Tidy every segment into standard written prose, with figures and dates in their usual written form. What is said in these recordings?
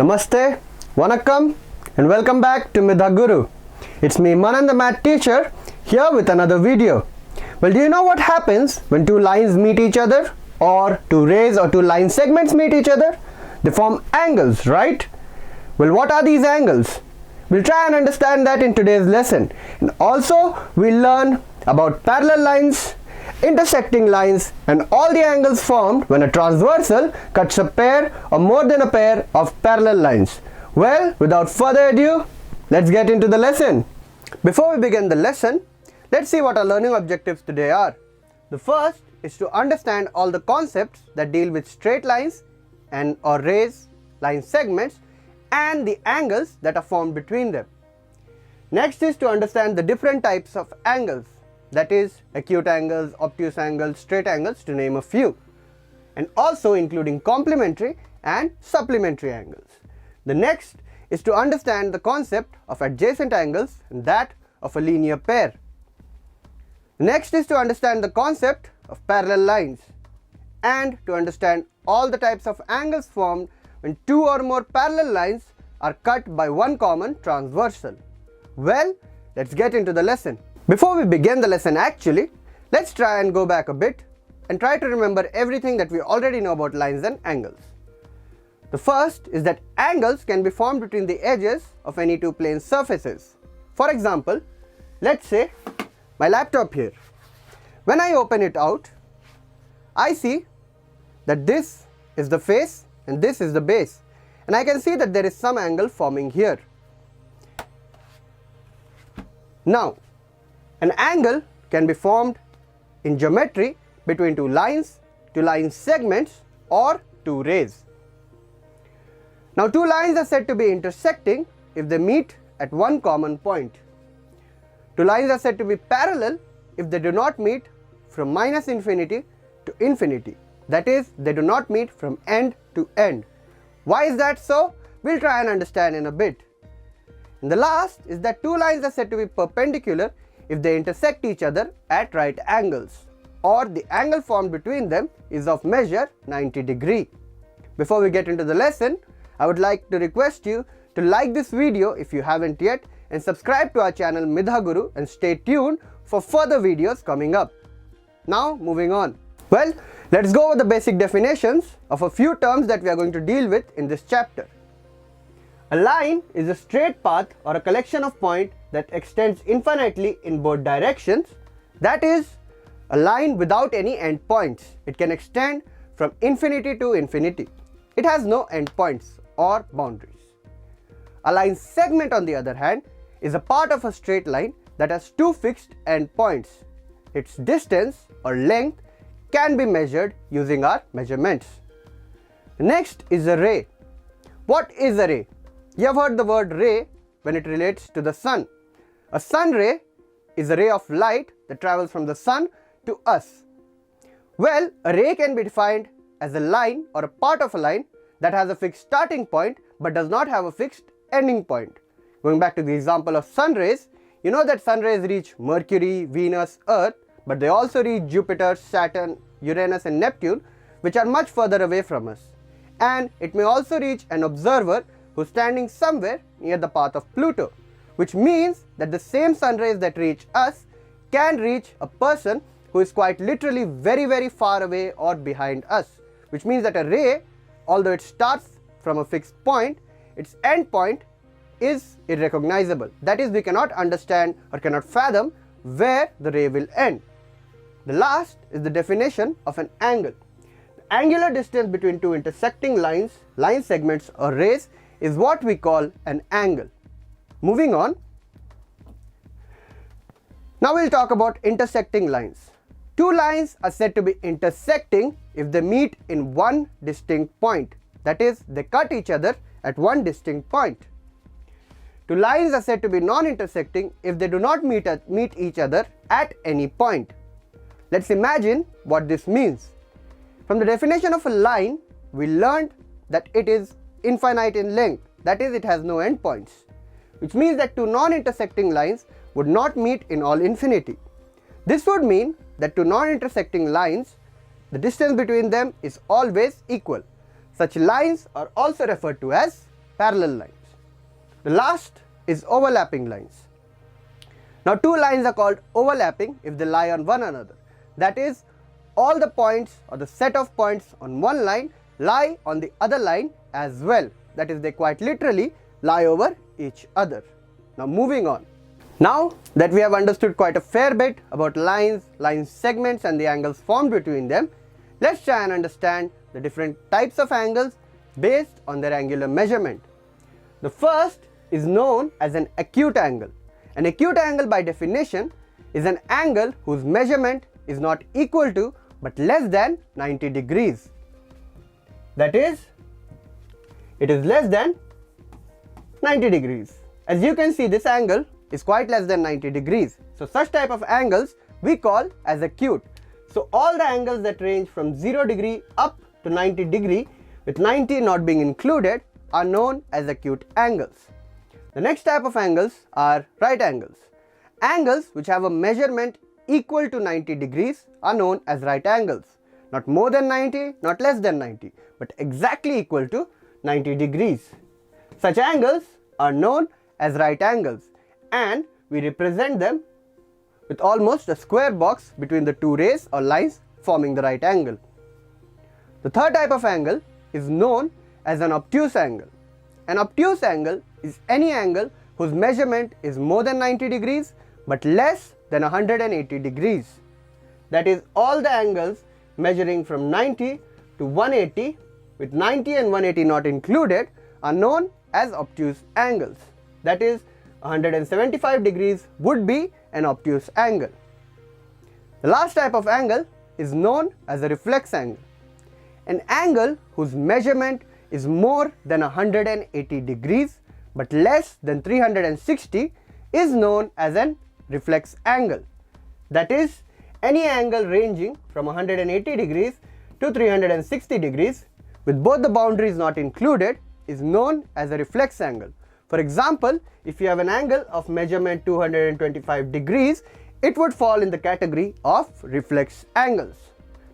Namaste, Vanakkam, and welcome back to Midha Guru. It's me Manan, the math teacher, here with another video. Well, do you know what happens when two lines meet each other, or two rays or two line segments meet each other? They form angles, right? Well, what are these angles? We'll try and understand that in today's lesson. And also, we'll learn about parallel lines, intersecting lines, and all the angles formed when a transversal cuts a pair or more than a pair of parallel lines. Well, without further ado, let's get into the lesson. Before we begin the lesson, let's see what our learning objectives today are. The first is to understand all the concepts that deal with straight lines and or rays, line segments, and the angles that are formed between them. Next is to understand the different types of angles, that is acute angles, obtuse angles, straight angles, to name a few, and also including complementary and supplementary angles. The next is to understand the concept of adjacent angles and that of a linear pair. Next is to understand the concept of parallel lines and to understand all the types of angles formed when two or more parallel lines are cut by one common transversal. Well, let's get into the lesson. Before we begin the lesson actually, let's try and go back a bit and try to remember everything that we already know about lines and angles. The first is that angles can be formed between the edges of any two plane surfaces. For example, let's say my laptop here. When I open it out, I see that this is the face and this is the base, and I can see that there is some angle forming here. Now, an angle can be formed in geometry between two line segments or two rays. Now, two lines are said to be intersecting if they meet at one common point. Two lines are said to be parallel if they do not meet from -infinity to infinity. That is, they do not meet from end to end. Why is that so? We'll try and understand in a bit. And the last is that two lines are said to be perpendicular if they intersect each other at right angles, or the angle formed between them is of measure 90 degrees. Before we get into the lesson, I would like to request you to like this video if you haven't yet, and subscribe to our channel Midha Guru, and stay tuned for further videos coming up. Now, moving on. Well, let's go over the basic definitions of a few terms that we are going to deal with in this chapter. A line is a straight path or a collection of points that extends infinitely in both directions. That is, a line without any endpoints. It can extend from infinity to infinity. It has no endpoints or boundaries. A line segment, on the other hand, is a part of a straight line that has two fixed endpoints. Its distance or length can be measured using our measurements. Next is a ray. What is a ray? You have heard the word ray when it relates to the sun. A sun ray is a ray of light that travels from the sun to us. Well, a ray can be defined as a line or a part of a line that has a fixed starting point but does not have a fixed ending point. Going back to the example of sun rays, you know that sun rays reach Mercury, Venus, Earth, but they also reach Jupiter, Saturn, Uranus and Neptune, which are much further away from us. And it may also reach an observer who is standing somewhere near the path of Pluto, which means that the same sun rays that reach us can reach a person who is quite literally very, very far away or behind us, which means that a ray, although it starts from a fixed point, its end point is irrecognizable. That is, we cannot understand or cannot fathom where the ray will end. The last is the definition of an angle. The angular distance between two intersecting lines, line segments or rays is what we call an angle. Moving on. Now we'll talk about intersecting lines. Two lines are said to be intersecting if they meet in one distinct point. That is, they cut each other at one distinct point. Two lines are said to be non-intersecting if they do not meet each other at any point. Let's imagine what this means. From the definition of a line, we learned that it is infinite in length. That is, it has no endpoints, which means that two non-intersecting lines would not meet in all infinity. This would mean that two non-intersecting lines, the distance between them is always equal. Such lines are also referred to as parallel lines. The last is overlapping lines. Now two lines are called overlapping if they lie on one another. That is, all the points or the set of points on one line lie on the other line as well. That is, they quite literally lie over each other. Now moving on. Now that we have understood quite a fair bit about lines, line segments and the angles formed between them, let's try and understand the different types of angles based on their angular measurement. The first is known as an acute angle. An acute angle by definition is an angle whose measurement is not equal to but less than 90 degrees. That is, it is less than 90 degrees. As you can see, this angle is quite less than 90 degrees. So such type of angles we call as acute. So all the angles that range from 0 degree up to 90 degree, with 90 not being included, are known as acute angles. The next type of angles are right angles. Angles which have a measurement equal to 90 degrees are known as right angles. Not more than 90, not less than 90, but exactly equal to 90 degrees. Such angles are known as right angles, and we represent them with almost a square box between the two rays or lines forming the right angle. The third type of angle is known as an obtuse angle. An obtuse angle is any angle whose measurement is more than 90 degrees but less than 180 degrees. That is, all the angles measuring from 90 to 180, with 90 and 180 not included, are known as obtuse angles. That is, 175 degrees would be an obtuse angle. The last type of angle is known as a reflex angle. An angle whose measurement is more than 180 degrees but less than 360 is known as an reflex angle. That is, any angle ranging from 180 degrees to 360 degrees with both the boundaries not included is known as a reflex angle. For example, if you have an angle of measurement 225 degrees, it would fall in the category of reflex angles.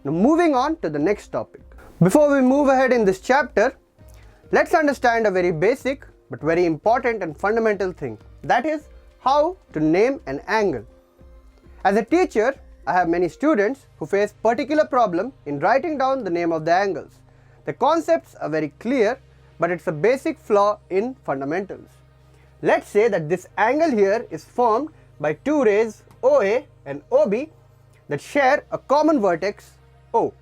Now moving on to the next topic. Before we move ahead in this chapter, let's understand a very basic but very important and fundamental thing. That is how to name an angle. As a teacher, I have many students who face particular problem in writing down the name of the angles. The concepts are very clear, but it's a basic flaw in fundamentals. Let's say that this angle here is formed by two rays OA and OB that share a common vertex O.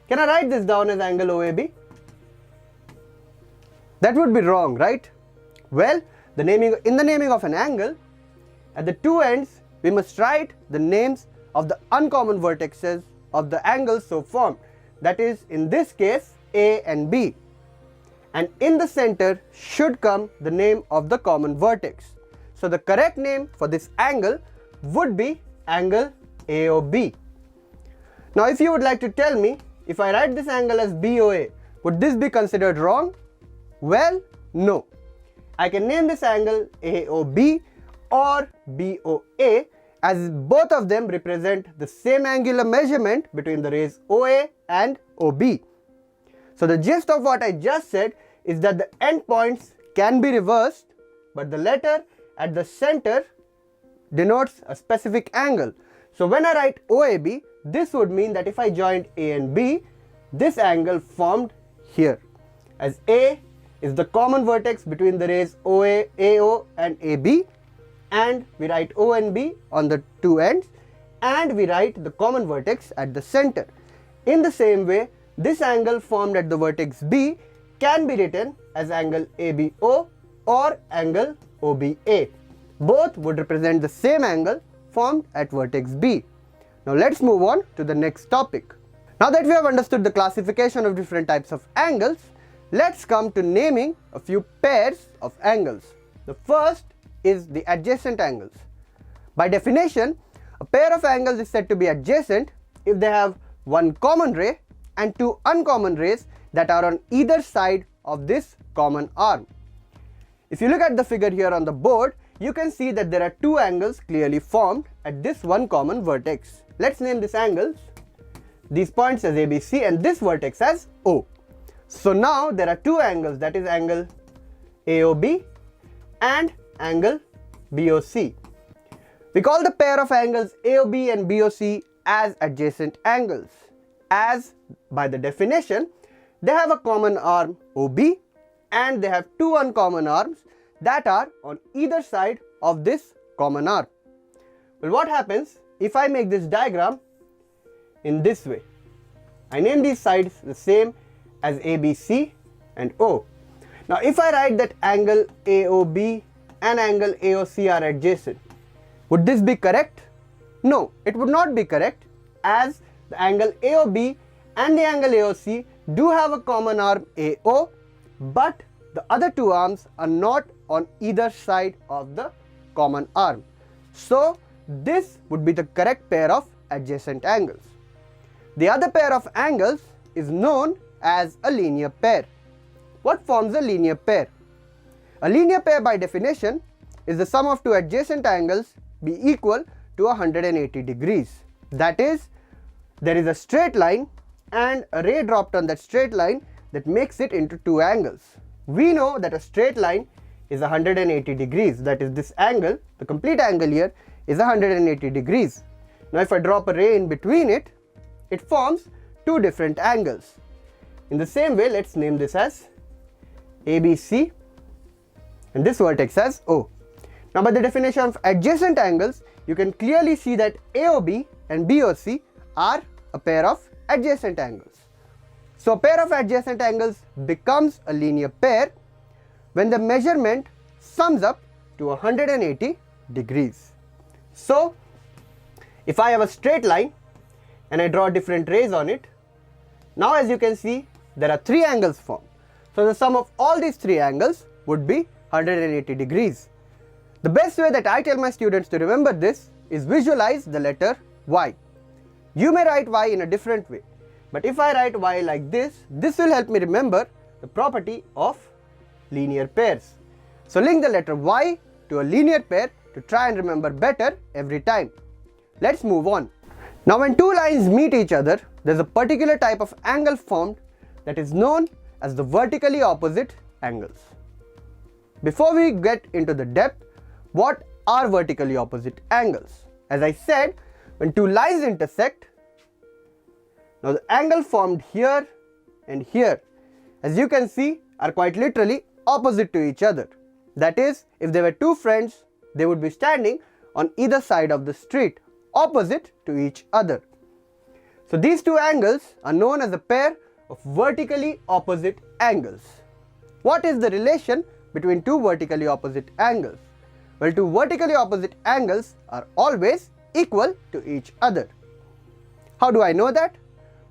Can I write this down as angle OAB? That would be wrong, right? Well, in the naming of an angle, at the two ends we must write the names of the uncommon vertexes of the angles so formed. That is, in this case, A and B. And in the center should come the name of the common vertex. So the correct name for this angle would be angle AOB. Now if you would like to tell me, if I write this angle as BOA, would this be considered wrong? Well, no. I can name this angle AOB or BOA, as both of them represent the same angular measurement between the rays OA and OB. So the gist of what I just said is that the endpoints can be reversed, but the letter at the center denotes a specific angle. So when I write OAB, this would mean that if I joined A and B, this angle formed here, as A is the common vertex between the rays OA, AO and AB, and we write O and B on the two ends, and we write the common vertex at the center. In the same way, this angle formed at the vertex B can be written as angle ABO or angle OBA. Both would represent the same angle formed at vertex B. Now let's move on to the next topic. Now that we have understood the classification of different types of angles, let's come to naming a few pairs of angles. The first is the adjacent angles. By definition, a pair of angles is said to be adjacent if they have one common ray and two uncommon rays that are on either side of this common arm. If you look at the figure here on the board, you can see that there are two angles clearly formed at this one common vertex. Let's name these angles, these points as ABC and this vertex as O. So now there are two angles, that is angle AOB and angle BOC. We call the pair of angles AOB and BOC as adjacent angles, as by the definition they have a common arm OB and they have two uncommon arms that are on either side of this common arm. Well, what happens if I make this diagram in this way? I name these sides the same as ABC and O. Now if I write that angle AOB and angle AOC are adjacent, would this be correct? No, it would not be correct, as the angle AOB and the angle AOC do have a common arm AO, but the other two arms are not on either side of the common arm. So this would be the correct pair of adjacent angles. The other pair of angles is known as a linear pair. What forms a linear pair? A linear pair by definition is the sum of two adjacent angles be equal to 180 degrees. That is, there is a straight line and a ray dropped on that straight line that makes it into two angles. We know that a straight line is 180 degrees. That is, this angle, the complete angle here, is 180 degrees. Now if I drop a ray in between it, it forms two different angles. In the same way, let's name this as ABC and this vertex as O. Now by the definition of adjacent angles, you can clearly see that AOB and BOC are a pair of adjacent angles. So a pair of adjacent angles becomes a linear pair when the measurement sums up to 180 degrees. So if I have a straight line and I draw different rays on it, now as you can see, there are three angles formed. So the sum of all these three angles would be 180 degrees. The best way that I tell my students to remember this is visualize the letter Y. You may write Y in a different way, but if I write Y like this will help me remember the property of linear pairs. So link the letter Y to a linear pair to try and remember better every time. Let's move on. Now when two lines meet each other, there's a particular type of angle formed that is known as the vertically opposite angles. Before we get into the depth, what are vertically opposite angles? As I said, when two lines intersect, now the angle formed here and here, as you can see, are quite literally opposite to each other. That is, if they were two friends, they would be standing on either side of the street, opposite to each other. So these two angles are known as a pair of vertically opposite angles. What is the relation between two vertically opposite angles? Well, two vertically opposite angles are always equal to each other. How do I know that?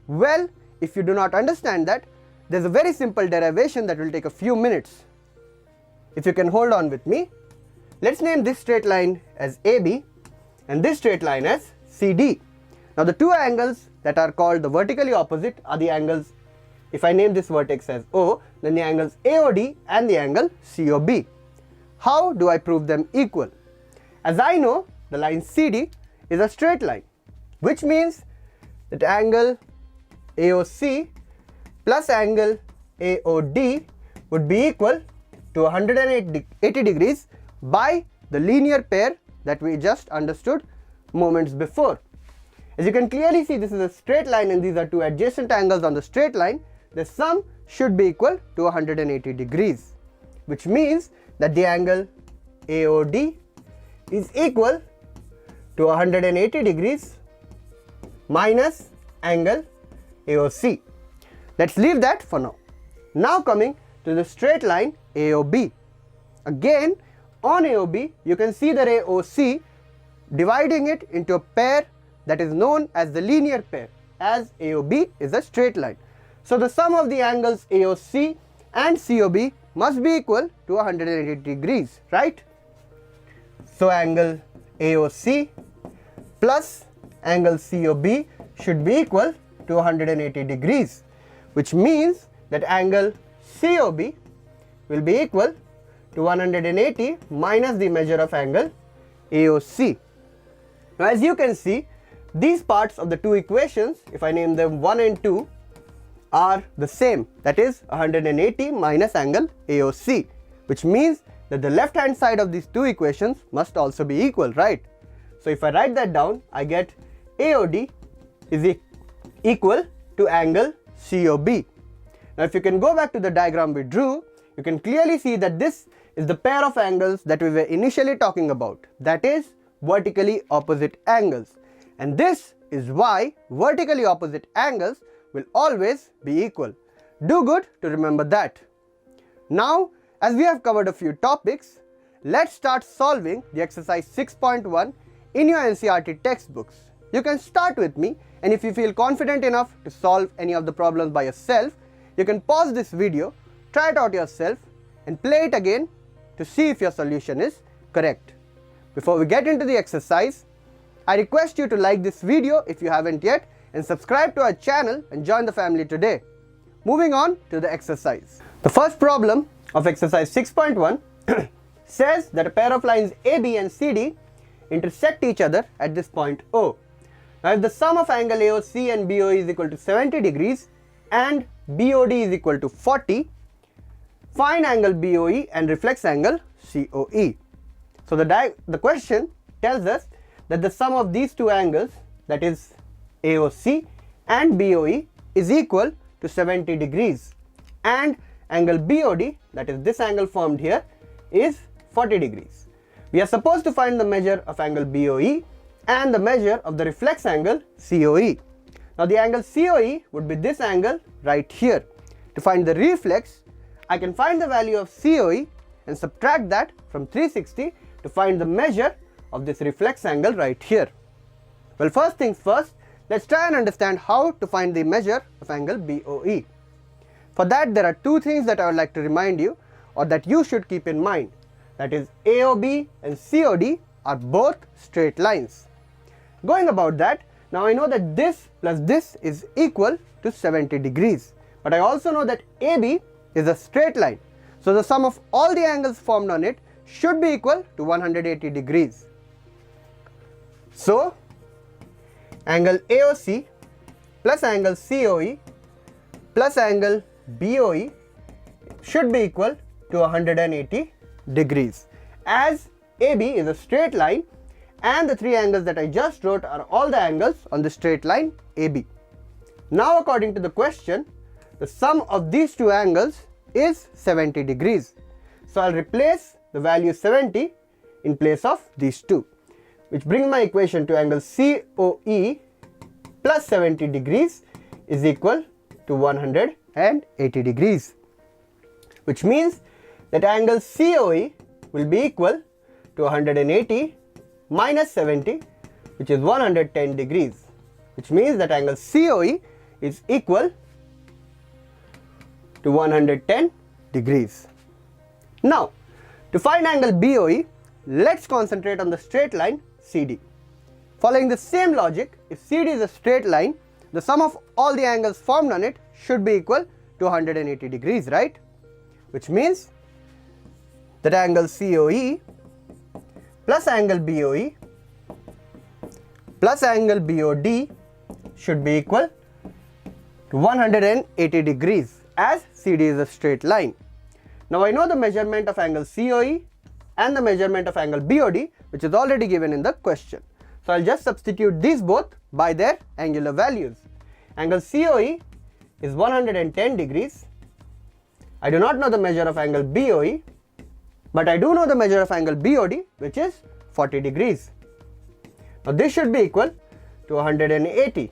Well, if you do not understand that, there's a very simple derivation that will take a few minutes. If you can hold on with me, let's name this straight line as AB and this straight line as CD. Now the two angles that are called the vertically opposite are the angles, if I name this vertex as O, then the angles AOD and the angle COB. How do I prove them equal? As I know, the line CD is a straight line, which means that angle AOC plus angle AOD would be equal to 180 degrees by the linear pair that we just understood moments before. As you can clearly see, this is a straight line and these are two adjacent angles on the straight line. The sum should be equal to 180 degrees, which means that the angle AOD is equal to 180 degrees minus angle AOC. Let's leave that for now. Now coming to the straight line AOB. Again, on AOB, you can see the ray OC dividing it into a pair that is known as the linear pair, as AOB is a straight line. So the sum of the angles AOC and COB must be equal to 180 degrees, right? So angle AOC plus angle COB should be equal to 180 degrees, which means that angle COB will be equal to 180 minus the measure of angle AOC. Now as you can see, these parts of the two equations, if I name them 1 and 2, are the same, that is 180 minus angle AOC, which means that the left hand side of these two equations must also be equal, right? So if I write that down, I get AOD is equal to angle COB. Now if you can go back to the diagram we drew, you can clearly see that this is the pair of angles that we were initially talking about, that is vertically opposite angles. And this is why vertically opposite angles will always be equal. Do good to remember that. Now, as we have covered a few topics, let's start solving the exercise 6.1 in your NCERT textbooks. You can start with me, and if you feel confident enough to solve any of the problems by yourself, you can pause this video, try it out yourself and play it again to see if your solution is correct. Before we get into the exercise, I request you to like this video if you haven't yet and subscribe to our channel and join the family today. Moving on to the exercise. The first problem of exercise 6.1 says that a pair of lines AB and CD intersect each other at this point O. Now if the sum of angle AOC and BOE is equal to 70 degrees and BOD is equal to 40, find angle BOE and reflex angle COE. So the question tells us that the sum of these two angles, that is AOC and BOE, is equal to 70 degrees and angle BOD, that is this angle formed here, is 40 degrees. We are supposed to find the measure of angle BOE and the measure of the reflex angle COE. Now the angle COE would be this angle right here. To find the reflex, I can find the value of COE and subtract that from 360 to find the measure of this reflex angle right here. Well, first things first, let's try and understand how to find the measure of angle BOE. For that, there are two things that I would like to remind you, or that you should keep in mind. That is, AOB and COD are both straight lines. Going about that, now I know that this plus this is equal to 70 degrees. But I also know that AB is a straight line. So the sum of all the angles formed on it should be equal to 180 degrees. So, angle AOC plus angle COE plus angle BOE should be equal to 180 degrees, as AB is a straight line and the three angles that I just wrote are all the angles on the straight line AB. Now according to the question, the sum of these two angles is 70 degrees. So I'll replace the value 70 in place of these two, which brings my equation to angle COE plus 70 degrees is equal to 180 degrees, which means that angle COE will be equal to 180 minus 70, which is 110 degrees, which means that angle COE is equal to 110 degrees. Now, to find angle BOE, let's concentrate on the straight line CD. Following the same logic, if CD is a straight line, the sum of all the angles formed on it should be equal to 180 degrees, right? Which means that angle COE plus angle BOE plus angle BOD should be equal to 180 degrees, as CD is a straight line. Now I know the measurement of angle COE and the measurement of angle BOD, which is already given in the question. So I'll just substitute these both by their angular values. Angle COE is 110 degrees. I do not know the measure of angle BOE, but I do know the measure of angle BOD, which is 40 degrees. Now this should be equal to 180.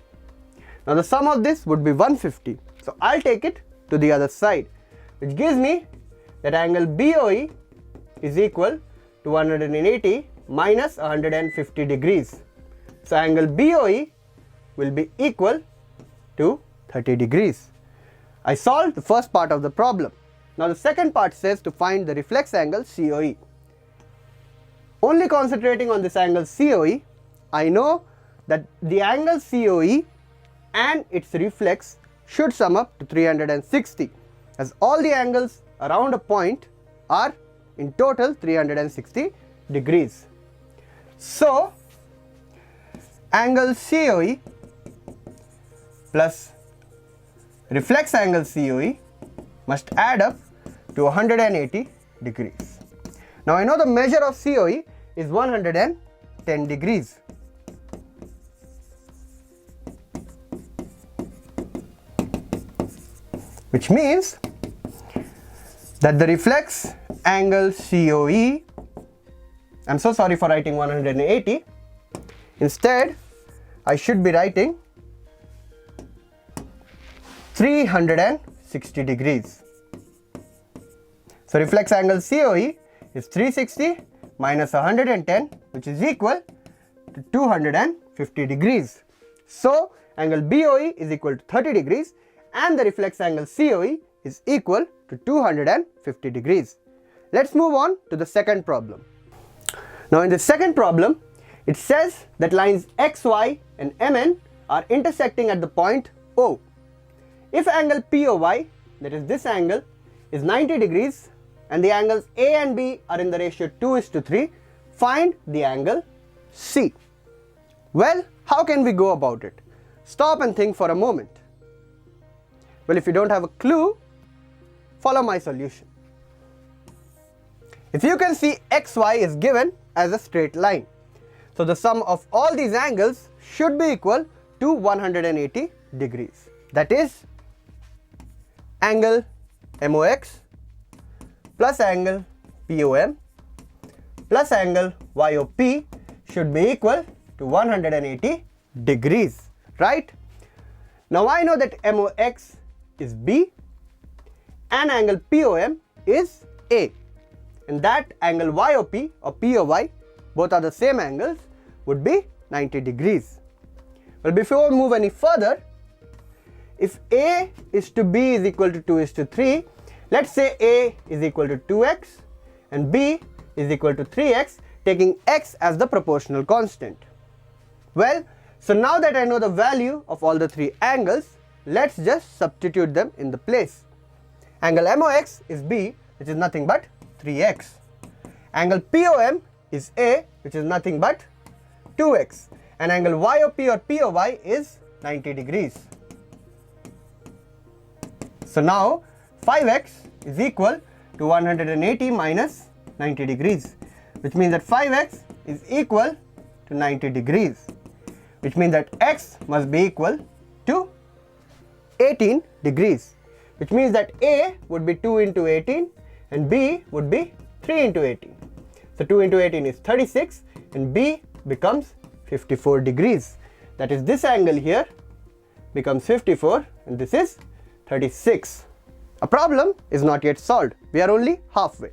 Now the sum of this would be 150. So I'll take it to the other side, which gives me that angle BOE is equal to 180 minus 150 degrees. So angle BOE will be equal to 30 degrees. I solved the first part of the problem. Now the second part says to find the reflex angle COE. Only concentrating on this angle COE, I know that the angle COE and its reflex should sum up to 360, as all the angles around a point are in total 360 degrees. So angle COE plus reflex angle COE must add up to 180 degrees. Now I know the measure of COE is 110 degrees. Which means that the reflex angle COE, I'm so sorry for writing 180, instead I should be writing 360 degrees. So reflex angle COE is 360 minus 110, which is equal to 250 degrees. So angle BOE is equal to 30 degrees and the reflex angle COE is equal to 250 degrees. Let's move on to the second problem. Now in the second problem, it says that lines XY and MN are intersecting at the point O. If angle POY, that is this angle, is 90 degrees and the angles A and B are in the ratio 2:3, find the angle C. Well, how can we go about it? Stop and think for a moment. Well, if you don't have a clue, follow my solution. If you can see, XY is given as a straight line. So the sum of all these angles should be equal to 180 degrees. That is, angle MOX plus angle POM plus angle YOP should be equal to 180 degrees, right? Now I know that MOX is B and angle POM is A, and that angle YOP or POY, both are the same angles, would be 90 degrees. Well, before we move any further, if A is to B is equal to 2:3, let's say A is equal to 2x and B is equal to 3x, taking x as the proportional constant. Well, so now that I know the value of all the three angles, let's just substitute them in the place. Angle MOX is B, which is nothing but 3x. Angle POM is A, which is nothing but 2x. And angle YOP or POY is 90 degrees. So now 5x is equal to 180 minus 90 degrees, which means that 5x is equal to 90 degrees, which means that x must be equal to 18 degrees, which means that A would be 2 into 18 and B would be 3 into 18. So 2 into 18 is 36 and B becomes 54 degrees. That is, this angle here becomes 54 and this is 36. A problem is not yet solved. We are only halfway.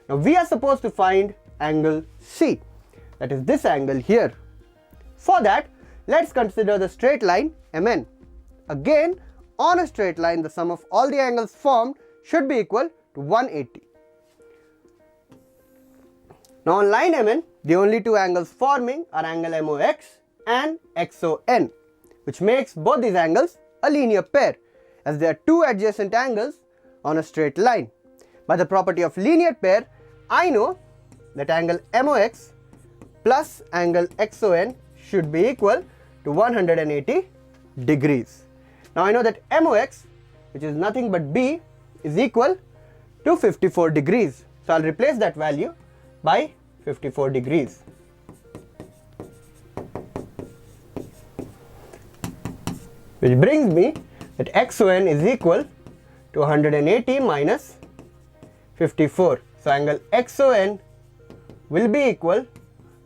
Now we are supposed to find angle C, that is this angle here. For that, let's consider the straight line MN. Again, on a straight line, the sum of all the angles formed should be equal to 180. Now on line MN, the only two angles forming are angle MOX and XON, which makes both these angles a linear pair, as they are two adjacent angles on a straight line. By the property of linear pair, I know that angle MOX plus angle XON should be equal to 180 degrees. Now I know that MOX, which is nothing but B, is equal to 54 degrees. So I'll replace that value by 54 degrees. Which brings me that XON is equal to 180 minus 54. So angle XON will be equal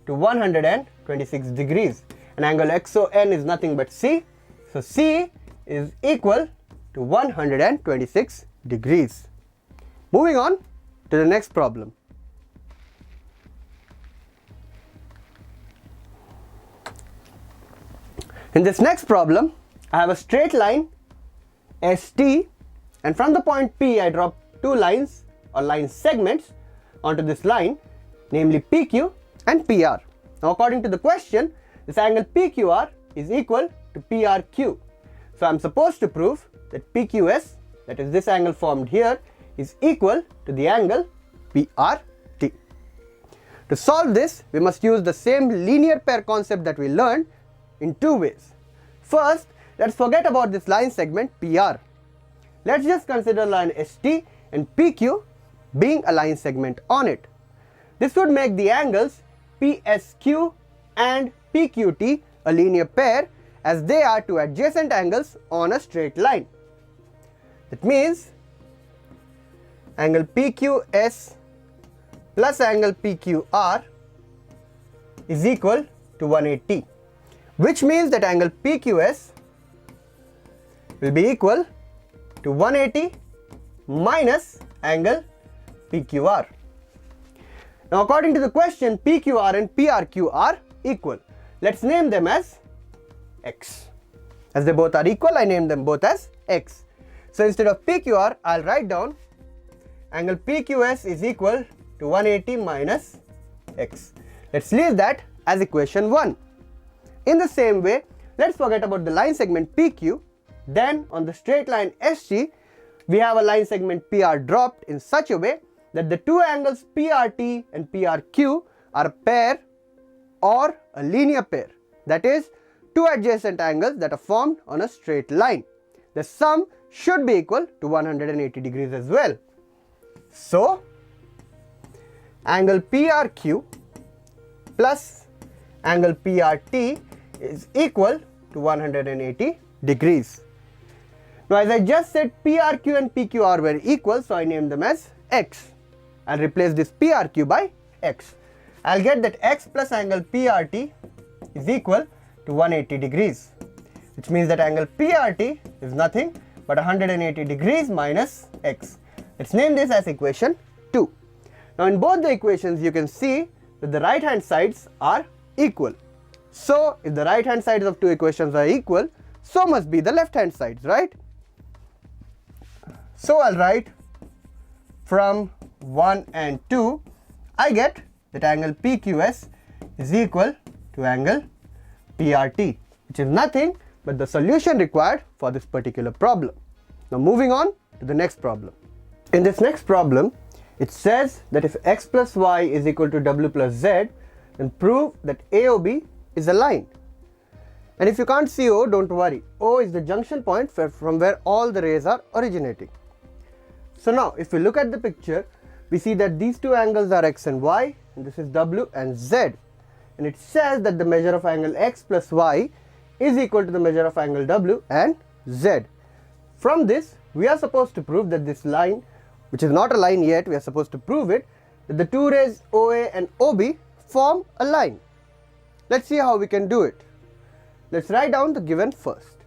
to 126 degrees. And angle XON is nothing but C. So C is equal to 126 degrees. Moving on to the next problem. In this next problem, I have a straight line ST, and from the point P I drop two lines or line segments onto this line, namely PQ and PR. Now according to the question, this angle PQR is equal to PRQ. So I am supposed to prove that PQS, that is this angle formed here, is equal to the angle PRT. To solve this, we must use the same linear pair concept that we learned in two ways. First, let's forget about this line segment PR. Let's just consider line ST and PQ being a line segment on it. This would make the angles PSQ and PQT a linear pair, as they are two adjacent angles on a straight line. That means angle PQS plus angle PQR is equal to 180, which means that angle PQS will be equal to 180 minus angle PQR. Now according to the question, PQR and PRQ are equal. Let's name them as X. As they both are equal, I name them both as X. So instead of PQR, I'll write down angle PQS is equal to 180 minus X. Let's leave that as equation 1. In the same way, let's forget about the line segment PQ. Then on the straight line SC, we have a line segment PR dropped in such a way that the two angles PRT and PRQ are a pair or a linear pair. That is, two adjacent angles that are formed on a straight line. The sum should be equal to 180 degrees as well. So, angle PRQ plus angle PRT is equal to 180 degrees. Now as I just said, PRQ and PQR were equal, so I named them as X. I'll replace this PRQ by X. I'll get that X plus angle PRT is equal to 180 degrees, which means that angle PRT is nothing but 180 degrees minus X. Let's name this as equation 2. Now in both the equations you can see that the right hand sides are equal. So if the right hand sides of two equations are equal, so must be the left hand sides, right? So I'll write from 1 and 2, I get that angle PQS is equal to angle PRT, which is nothing but the solution required for this particular problem. Now moving on to the next problem. In this next problem, it says that if x plus y is equal to w plus z, then prove that AOB is a line. And if you can't see O, don't worry. O is the junction point from where all the rays are originating. So now if we look at the picture, we see that these two angles are x and y, and this is w and z. And it says that the measure of angle x plus y is equal to the measure of angle w and z. From this, we are supposed to prove that this line, which is not a line yet, we are supposed to prove it, that the two rays OA and OB form a line. Let's see how we can do it. Let's write down the given first.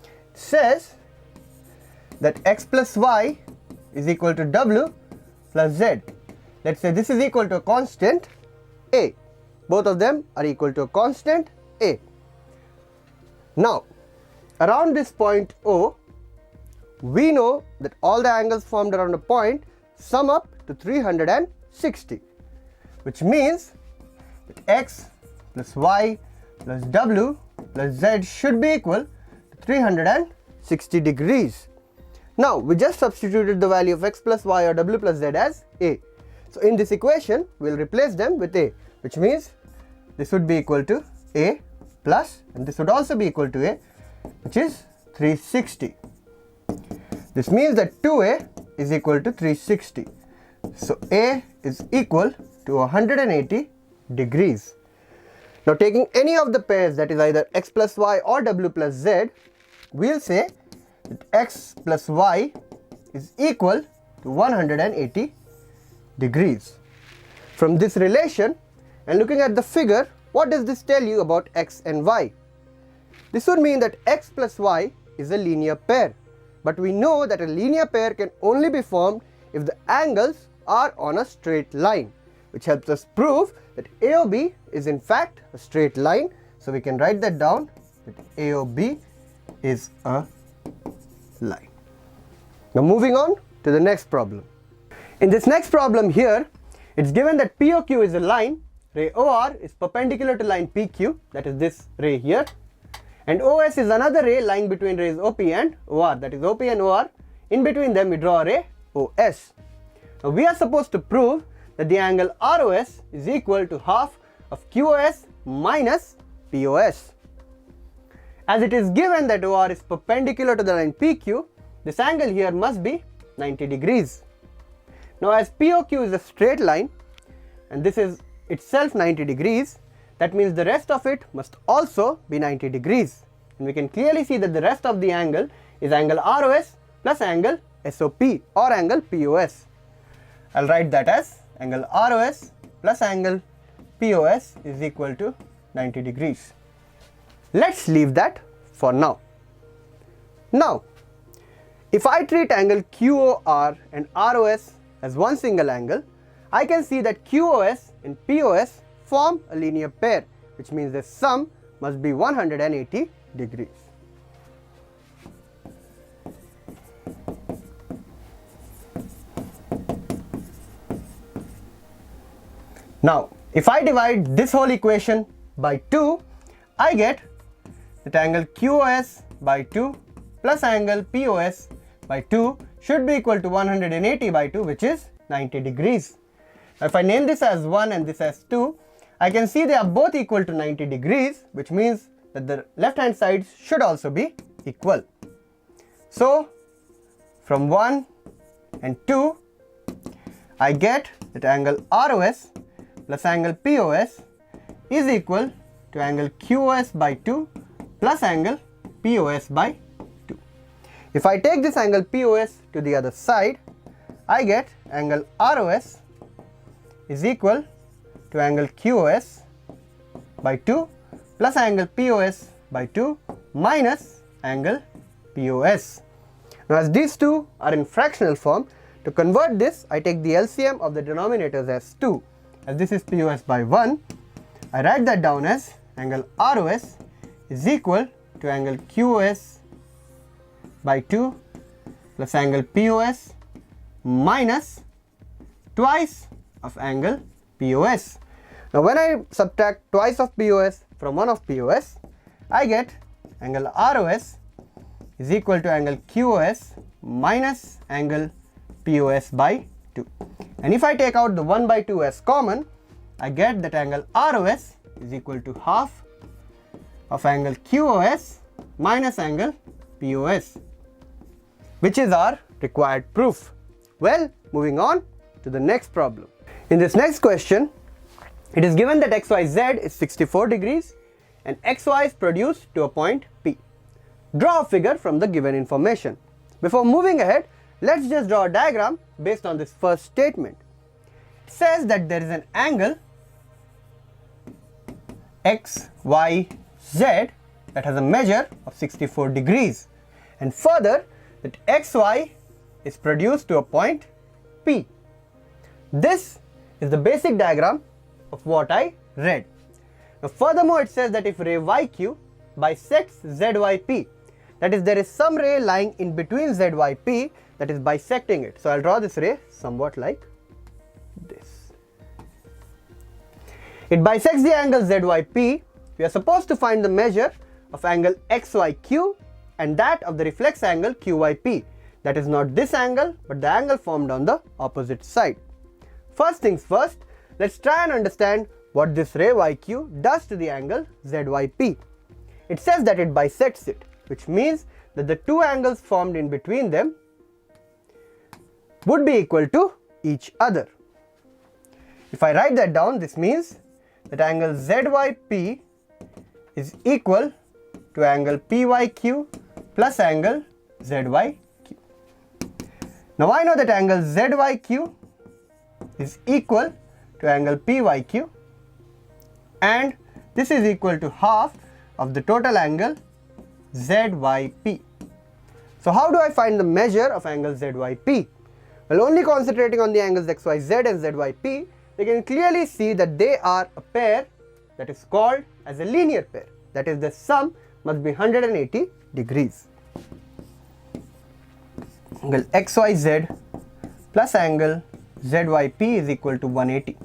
It says that x plus y is equal to w plus z. Let's say this is equal to a constant A. Both of them are equal to a constant A. Now, around this point O, we know that all the angles formed around a point sum up to 360, which means that x plus y plus w plus z should be equal to 360 degrees. Now, we just substituted the value of x plus y or w plus z as A. So, in this equation, we will replace them with A, which means this would be equal to A plus, and this would also be equal to A, which is 360. This means that 2A is equal to 360. So, A is equal to 180 degrees. Now, taking any of the pairs, that is either x plus y or w plus z, we will say that x plus y is equal to 180 degrees. From this relation and looking at the figure, what does this tell you about x and y? This would mean that x plus y is a linear pair, but we know that a linear pair can only be formed if the angles are on a straight line, which helps us prove that AOB is in fact a straight line. So we can write that down, that AOB is a line. Now moving on to the next problem. In this next problem here, it's given that POQ is a line, ray OR is perpendicular to line PQ, that is this ray here, and OS is another ray lying between rays OP and OR, that is OP and OR. In between them we draw a ray OS. Now we are supposed to prove that the angle ROS is equal to half of QOS minus POS. As it is given that OR is perpendicular to the line PQ, this angle here must be 90 degrees. Now as POQ is a straight line and this is itself 90 degrees, that means the rest of it must also be 90 degrees. And we can clearly see that the rest of the angle is angle ROS plus angle SOP or angle POS. I'll write that as angle ROS plus angle POS is equal to 90 degrees. Let's leave that for now. Now, if I treat angle QOR and ROS as one single angle, I can see that QOS and POS form a linear pair, which means the sum must be 180 degrees. Now, if I divide this whole equation by 2, I get that angle QOS by 2 plus angle POS by 2 should be equal to 180 by 2, which is 90 degrees. Now, if I name this as 1 and this as 2, I can see they are both equal to 90 degrees, which means that the left hand sides should also be equal. So, from 1 and 2, I get that angle ROS plus angle POS is equal to angle QOS by 2 plus angle POS by 2. If I take this angle POS to the other side, I get angle ROS is equal to angle QOS by 2 plus angle POS by 2 minus angle POS. Now as these two are in fractional form, to convert this I take the LCM of the denominators as 2. As this is POS by 1, I write that down as angle ROS is equal to angle QOS by 2 plus angle POS minus twice of angle POS. Now when I subtract twice of POS from 1 of POS, I get angle ROS is equal to angle QOS minus angle POS by 2. And if I take out the 1 by 2 as common, I get that angle ROS is equal to half of angle QOS minus angle POS, which is our required proof. Well, moving on to the next problem. In this next question, it is given that XYZ is 64 degrees and XY is produced to a point P. Draw a figure from the given information. Before moving ahead, let's just draw a diagram based on this first statement. It says that there is an angle XYZ that has a measure of 64 degrees, and further that XY is produced to a point P. This is the basic diagram of what I read. Now furthermore, it says that if ray YQ bisects ZYP, that is, there is some ray lying in between ZYP that is bisecting it. So I'll draw this ray somewhat like this. It bisects the angle ZYP. We are supposed to find the measure of angle XYQ and that of the reflex angle QYP. That is not this angle, but the angle formed on the opposite side. First things first, let's try and understand what this ray YQ does to the angle ZYP. It says that it bisects it, which means that the two angles formed in between them would be equal to each other. If I write that down, this means that angle ZYP is equal to angle PYQ plus angle ZYQ. Now I know that angle ZYQ is equal to angle PYQ, and this is equal to half of the total angle ZYP. So how do I find the measure of angle ZYP? Well, only concentrating on the angles XYZ and ZYP, we can clearly see that they are a pair that is called as a linear pair. That is, the sum must be 180 degrees. Angle XYZ plus angle ZYP is equal to 180.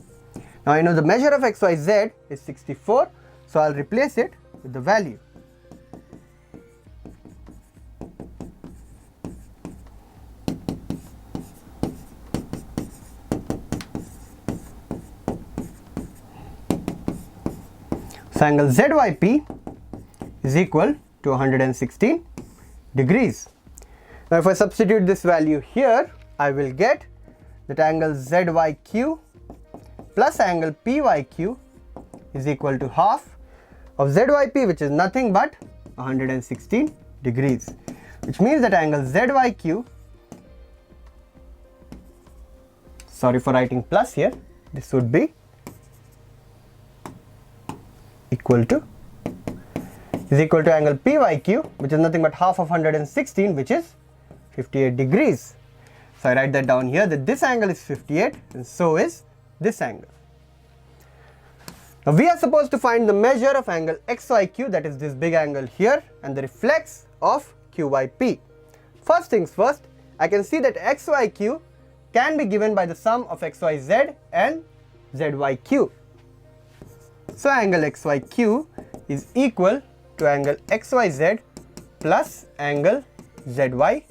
Now I know the measure of XYZ is 64, so I'll replace it with the value. So angle ZYP is equal to 116 degrees. Now if I substitute this value here, I will get that angle ZYQ plus angle PYQ is equal to half of ZYP, which is nothing but 116 degrees, which means that angle ZYQ, sorry for writing plus here, this would be equal to angle PYQ, which is nothing but half of 116, which is 58 degrees. So I write that down here, that this angle is 58 and so is this angle. Now we are supposed to find the measure of angle XYQ, that is this big angle here, and the reflex of QYP. First things first, I can see that XYQ can be given by the sum of XYZ and ZYQ. So angle XYQ is equal to angle XYZ plus angle ZYQ.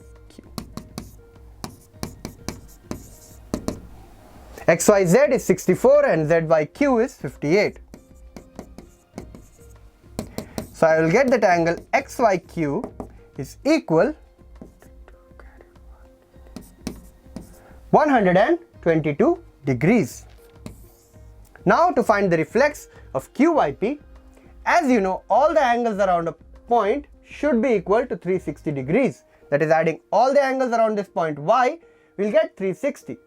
XYZ is 64 and ZYQ is 58. So I will get that angle XYQ is equal 122 degrees. Now to find the reflex of QYP, as you know, all the angles around a point should be equal to 360 degrees. That is, adding all the angles around this point Y, we'll get 360.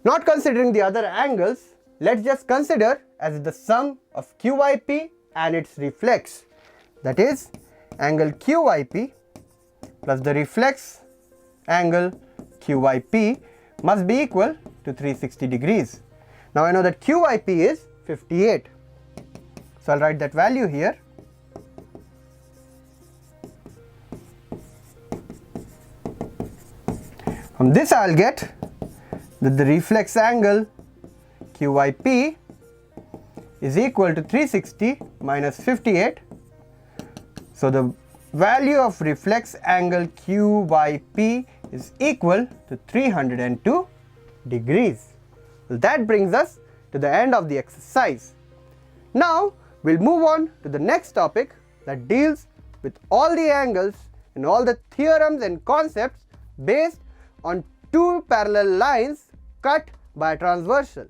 Not considering the other angles, let's just consider as the sum of QYP and its reflex. That is, angle QYP plus the reflex angle QYP must be equal to 360 degrees. Now I know that QYP is 58. So I'll write that value here. From this I'll get that the reflex angle QYP is equal to 360 minus 58. So the value of reflex angle QYP is equal to 302 degrees. Well, that brings us to the end of the exercise. Now we'll move on to the next topic that deals with all the angles and all the theorems and concepts based on two parallel lines cut by a transversal.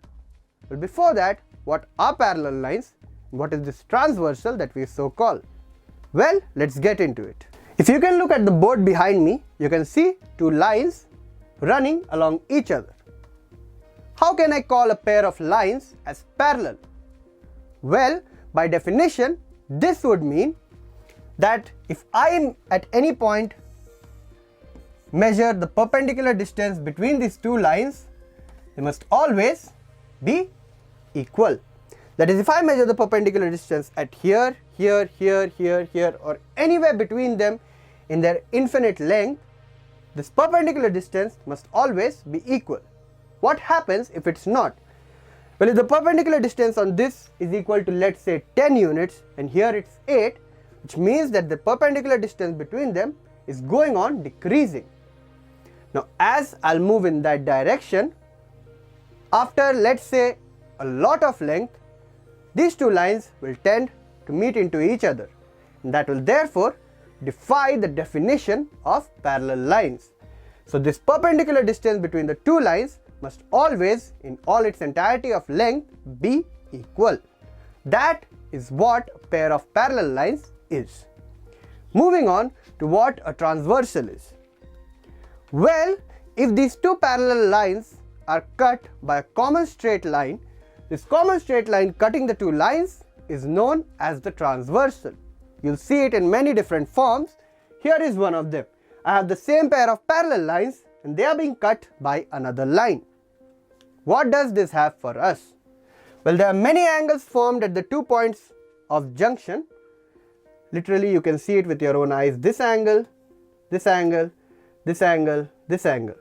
Well, before that, what are parallel lines? What is this transversal that we so call? Well, let's get into it. If you can look at the board behind me, you can see two lines running along each other. How can I call a pair of lines as parallel? Well, by definition, this would mean that if I at any point measure the perpendicular distance between these two lines, they must always be equal. That is, if I measure the perpendicular distance at here, here, here, here, here, or anywhere between them in their infinite length, this perpendicular distance must always be equal. What happens if it's not? Well, if the perpendicular distance on this is equal to, let's say, 10 units and here it's 8, which means that the perpendicular distance between them is going on decreasing. Now as I'll move in that direction, after let's say a lot of length, these two lines will tend to meet into each other, and that will therefore defy the definition of parallel lines. So this perpendicular distance between the two lines must always, in all its entirety of length, be equal. That is what a pair of parallel lines is. Moving on to what a transversal is. Well, if these two parallel lines are cut by a common straight line, this common straight line cutting the two lines is known as the transversal. You'll see it in many different forms. Here is one of them. I have the same pair of parallel lines and they are being cut by another line. What does this have for us? Well, there are many angles formed at the 2 points of junction. Literally, you can see it with your own eyes. This angle, this angle, this angle, this angle.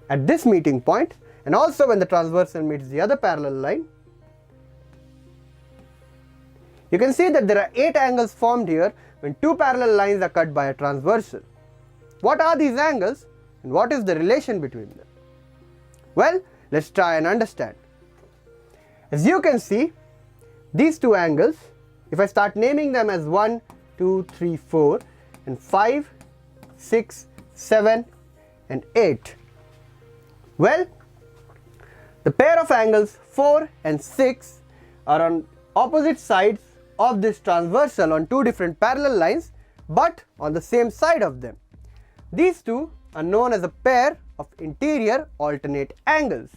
At this meeting point, and also when the transversal meets the other parallel line, you can see that there are 8 angles formed here when two parallel lines are cut by a transversal. What are these angles and what is the relation between them? Well, let's try and understand. As you can see, these two angles, if I start naming them as 1, 2, 3, 4 and 5, 6, 7 and 8. Well, The pair of angles 4 and 6 are on opposite sides of this transversal on two different parallel lines, but on the same side of them. These two are known as a pair of interior alternate angles.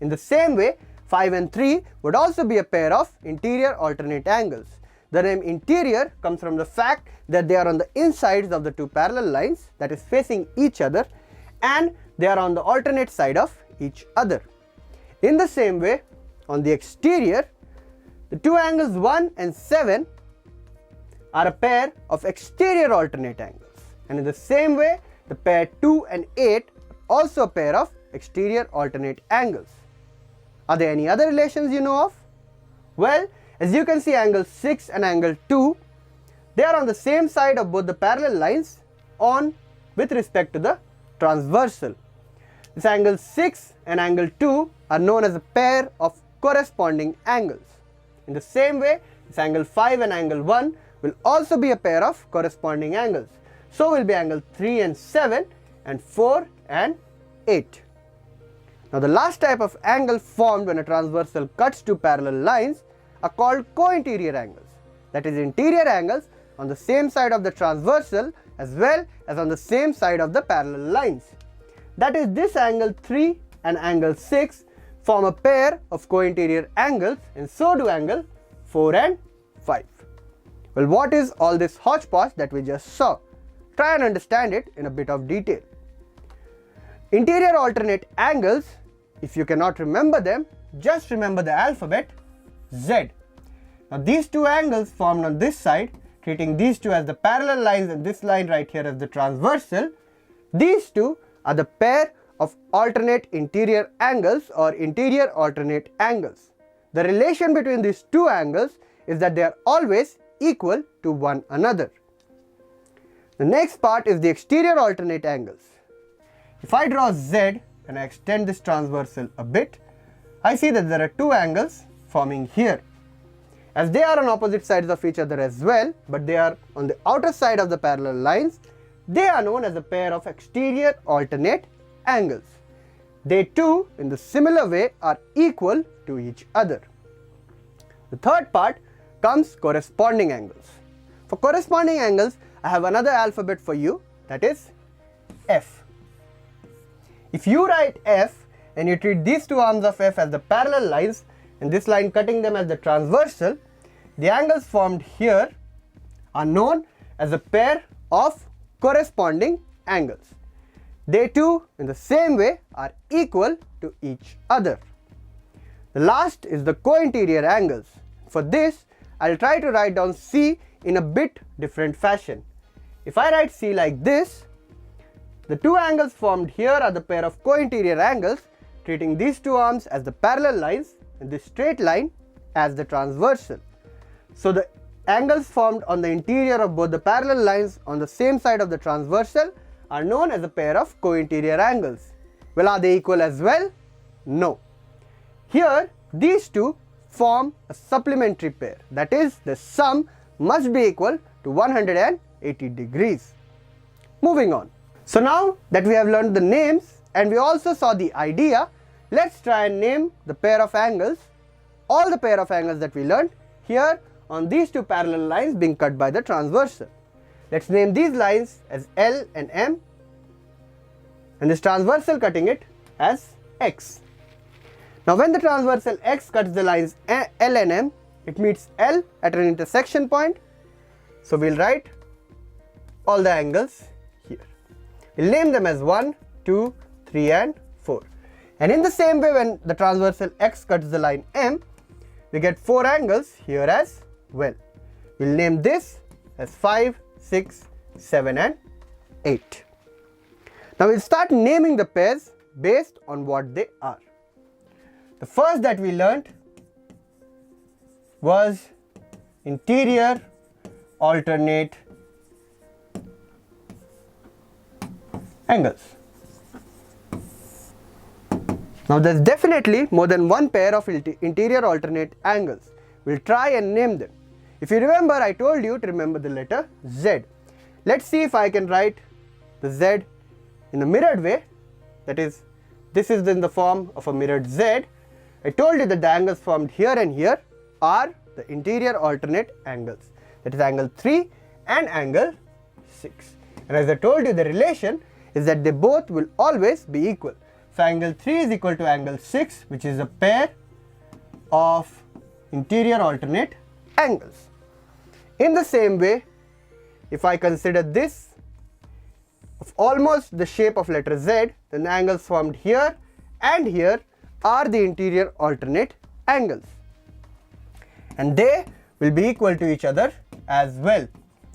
In the same way, 5 and 3 would also be a pair of interior alternate angles. The name interior comes from the fact that they are on the insides of the two parallel lines, that is facing each other, and they are on the alternate side of each other. In the same way, on the exterior, the two angles 1 and 7 are a pair of exterior alternate angles, and in the same way, the pair 2 and 8 also a pair of exterior alternate angles. Are there any other relations you know of? Well, as you can see, angle 6 and angle 2, they are on the same side of both the parallel lines with respect to the transversal. This angle 6 and angle 2 are known as a pair of corresponding angles. In the same way, this angle 5 and angle 1 will also be a pair of corresponding angles. So will be angle 3 and 7 and 4 and 8. Now the last type of angle formed when a transversal cuts two parallel lines are called co-interior angles. That is, interior angles on the same side of the transversal as well as on the same side of the parallel lines. That is, this angle 3 and angle 6 form a pair of co-interior angles, and so do angle 4 and 5. Well, what is all this hodgepodge that we just saw? Try and understand it in a bit of detail. Interior alternate angles, if you cannot remember them, just remember the alphabet Z. Now these two angles formed on this side, treating these two as the parallel lines and this line right here as the transversal, these two are the pair of alternate interior angles or interior alternate angles. The relation between these two angles is that they are always equal to one another. The next part is the exterior alternate angles. If I draw Z and I extend this transversal a bit, I see that there are two angles forming here. As they are on opposite sides of each other as well, but they are on the outer side of the parallel lines, they are known as a pair of exterior alternate angles. They too, in the similar way, are equal to each other. The third part comes corresponding angles. For corresponding angles, I have another alphabet for you, that is F. If you write F and you treat these two arms of F as the parallel lines and this line cutting them as the transversal, the angles formed here are known as a pair of corresponding angles. They too, in the same way, are equal to each other. The last is the co-interior angles. For this, I'll try to write down C in a bit different fashion. If I write C like this, the two angles formed here are the pair of co-interior angles, treating these two arms as the parallel lines and this straight line as the transversal. So the angles formed on the interior of both the parallel lines on the same side of the transversal are known as a pair of co-interior angles. Well, are they equal as well? No. Here, these two form a supplementary pair. That is, the sum must be equal to 180 degrees. Moving on. So now that we have learned the names and we also saw the idea, let's try and name the pair of angles, all the pair of angles that we learned here on these two parallel lines being cut by the transversal. Let's name these lines as L and M and this transversal cutting it as X. Now when the transversal X cuts the lines L and M, it meets L at an intersection point. So we'll write all the angles here. We'll name them as 1, 2, 3 and 4. And in the same way, when the transversal X cuts the line M, we get 4 angles here as well. We'll name this as 5, 6, 7 and 8. Now we'll start naming the pairs based on what they are. The first that we learnt was interior alternate angles. Now there's definitely more than one pair of interior alternate angles. We'll try and name them. If you remember, I told you to remember the letter Z. Let's see if I can write the Z in a mirrored way. That is, this is in the form of a mirrored Z. I told you that the angles formed here and here are the interior alternate angles. That is angle 3 and angle 6. And as I told you, the relation is that they both will always be equal. So angle 3 is equal to angle 6, which is a pair of interior alternate angles. In the same way, if I consider this of almost the shape of letter Z, then the angles formed here and here are the interior alternate angles, and they will be equal to each other as well,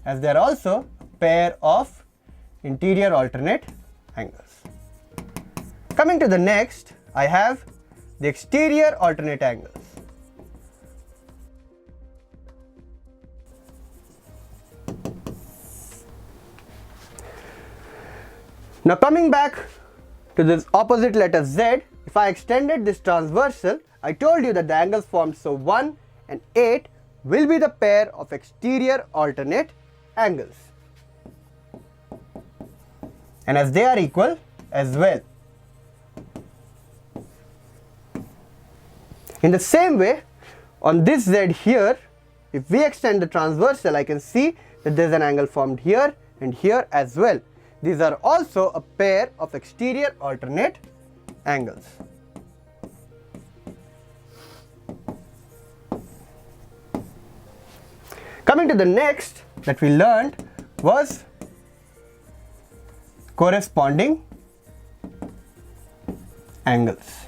as they are also a pair of interior alternate angles. Coming to the next, I have the exterior alternate angles. Now coming back to this opposite letter Z, if I extended this transversal, I told you that the angles formed, so 1 and 8 will be the pair of exterior alternate angles, and as they are equal as well. In the same way, on this Z here, if we extend the transversal, I can see that there is an angle formed here and here as well. These are also a pair of exterior alternate angles. Coming to the next that we learned was corresponding angles.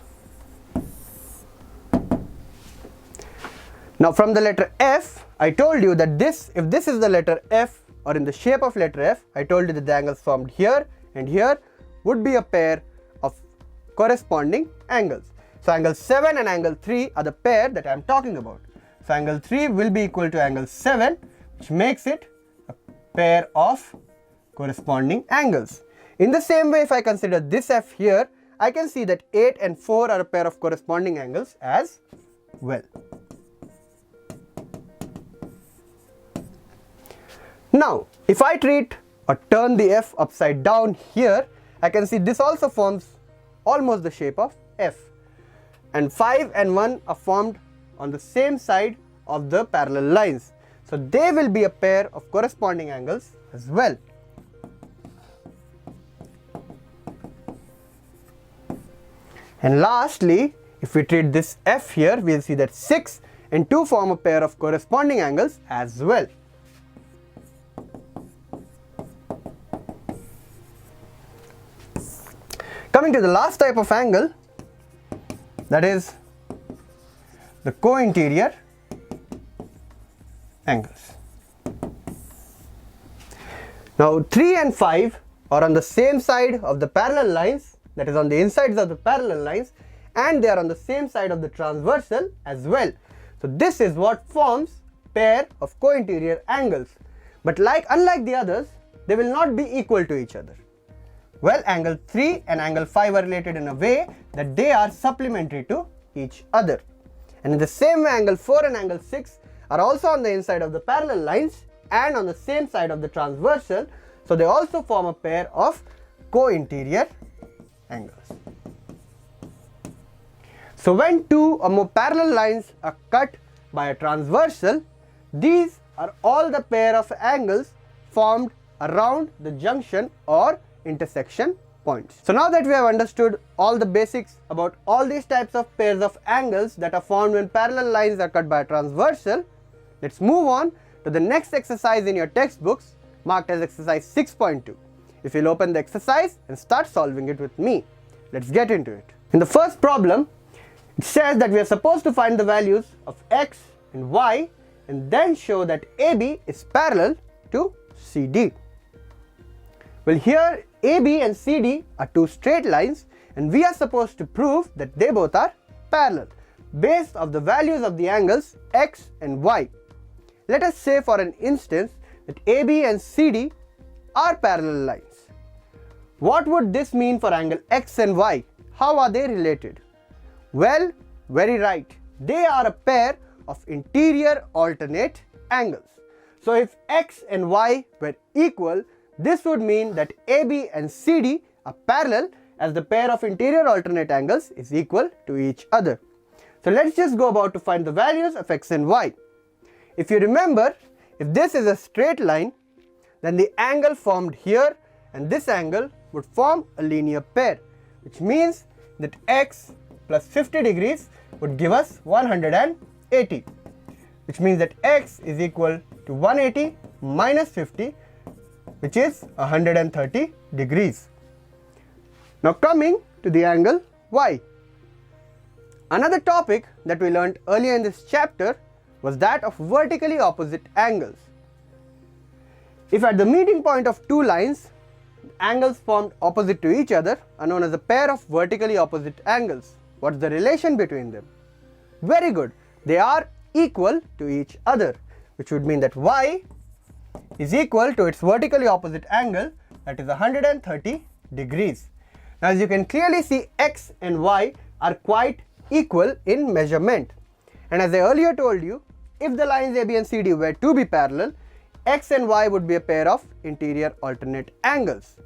Now from the letter F, I told you that if this is the letter F, or in the shape of letter F, I told you that the angles formed here and here would be a pair of corresponding angles. So angle 7 and angle 3 are the pair that I am talking about. So angle 3 will be equal to angle 7, which makes it a pair of corresponding angles. In the same way, if I consider this F here, I can see that 8 and 4 are a pair of corresponding angles as well. Now, if I treat or turn the F upside down here, I can see this also forms almost the shape of F, and 5 and 1 are formed on the same side of the parallel lines. So they will be a pair of corresponding angles as well. And lastly, if we treat this F here, we will see that 6 and 2 form a pair of corresponding angles as well. Coming to the last type of angle, that is the co-interior angles. Now 3 and 5 are on the same side of the parallel lines, that is on the insides of the parallel lines, and they are on the same side of the transversal as well. So this is what forms pair of co-interior angles. But unlike the others, they will not be equal to each other. Well, angle 3 and angle 5 are related in a way that they are supplementary to each other. And in the same way, angle 4 and angle 6 are also on the inside of the parallel lines and on the same side of the transversal. So they also form a pair of co-interior angles. So when two or more parallel lines are cut by a transversal, these are all the pair of angles formed around the junction or intersection points. So now that we have understood all the basics about all these types of pairs of angles that are formed when parallel lines are cut by a transversal, let's move on to the next exercise in your textbooks, marked as exercise 6.2. If you'll open the exercise and start solving it with me, let's get into it. In the first problem, it says that we are supposed to find the values of x and y and then show that AB is parallel to CD. Well, here AB and CD are two straight lines and we are supposed to prove that they both are parallel based on the values of the angles x and y. Let us say for an instance that AB and CD are parallel lines. What would this mean for angle x and y? How are they related? Well, very right. They are a pair of interior alternate angles. So if x and y were equal, this would mean that AB and CD are parallel as the pair of interior alternate angles is equal to each other. So let's just go about to find the values of x and y. If you remember, if this is a straight line, then the angle formed here and this angle would form a linear pair, which means that x plus 50 degrees would give us 180, which means that x is equal to 180 minus 50, which is 130 degrees. Now coming to the angle y. Another topic that we learned earlier in this chapter was that of vertically opposite angles. If at the meeting point of two lines, angles formed opposite to each other are known as a pair of vertically opposite angles. What's the relation between them? Very good. They are equal to each other, which would mean that y is equal to its vertically opposite angle, that is 130 degrees. Now as you can clearly see, x and y are quite equal in measurement, and as I earlier told you, if the lines AB and CD were to be parallel, x and y would be a pair of interior alternate angles.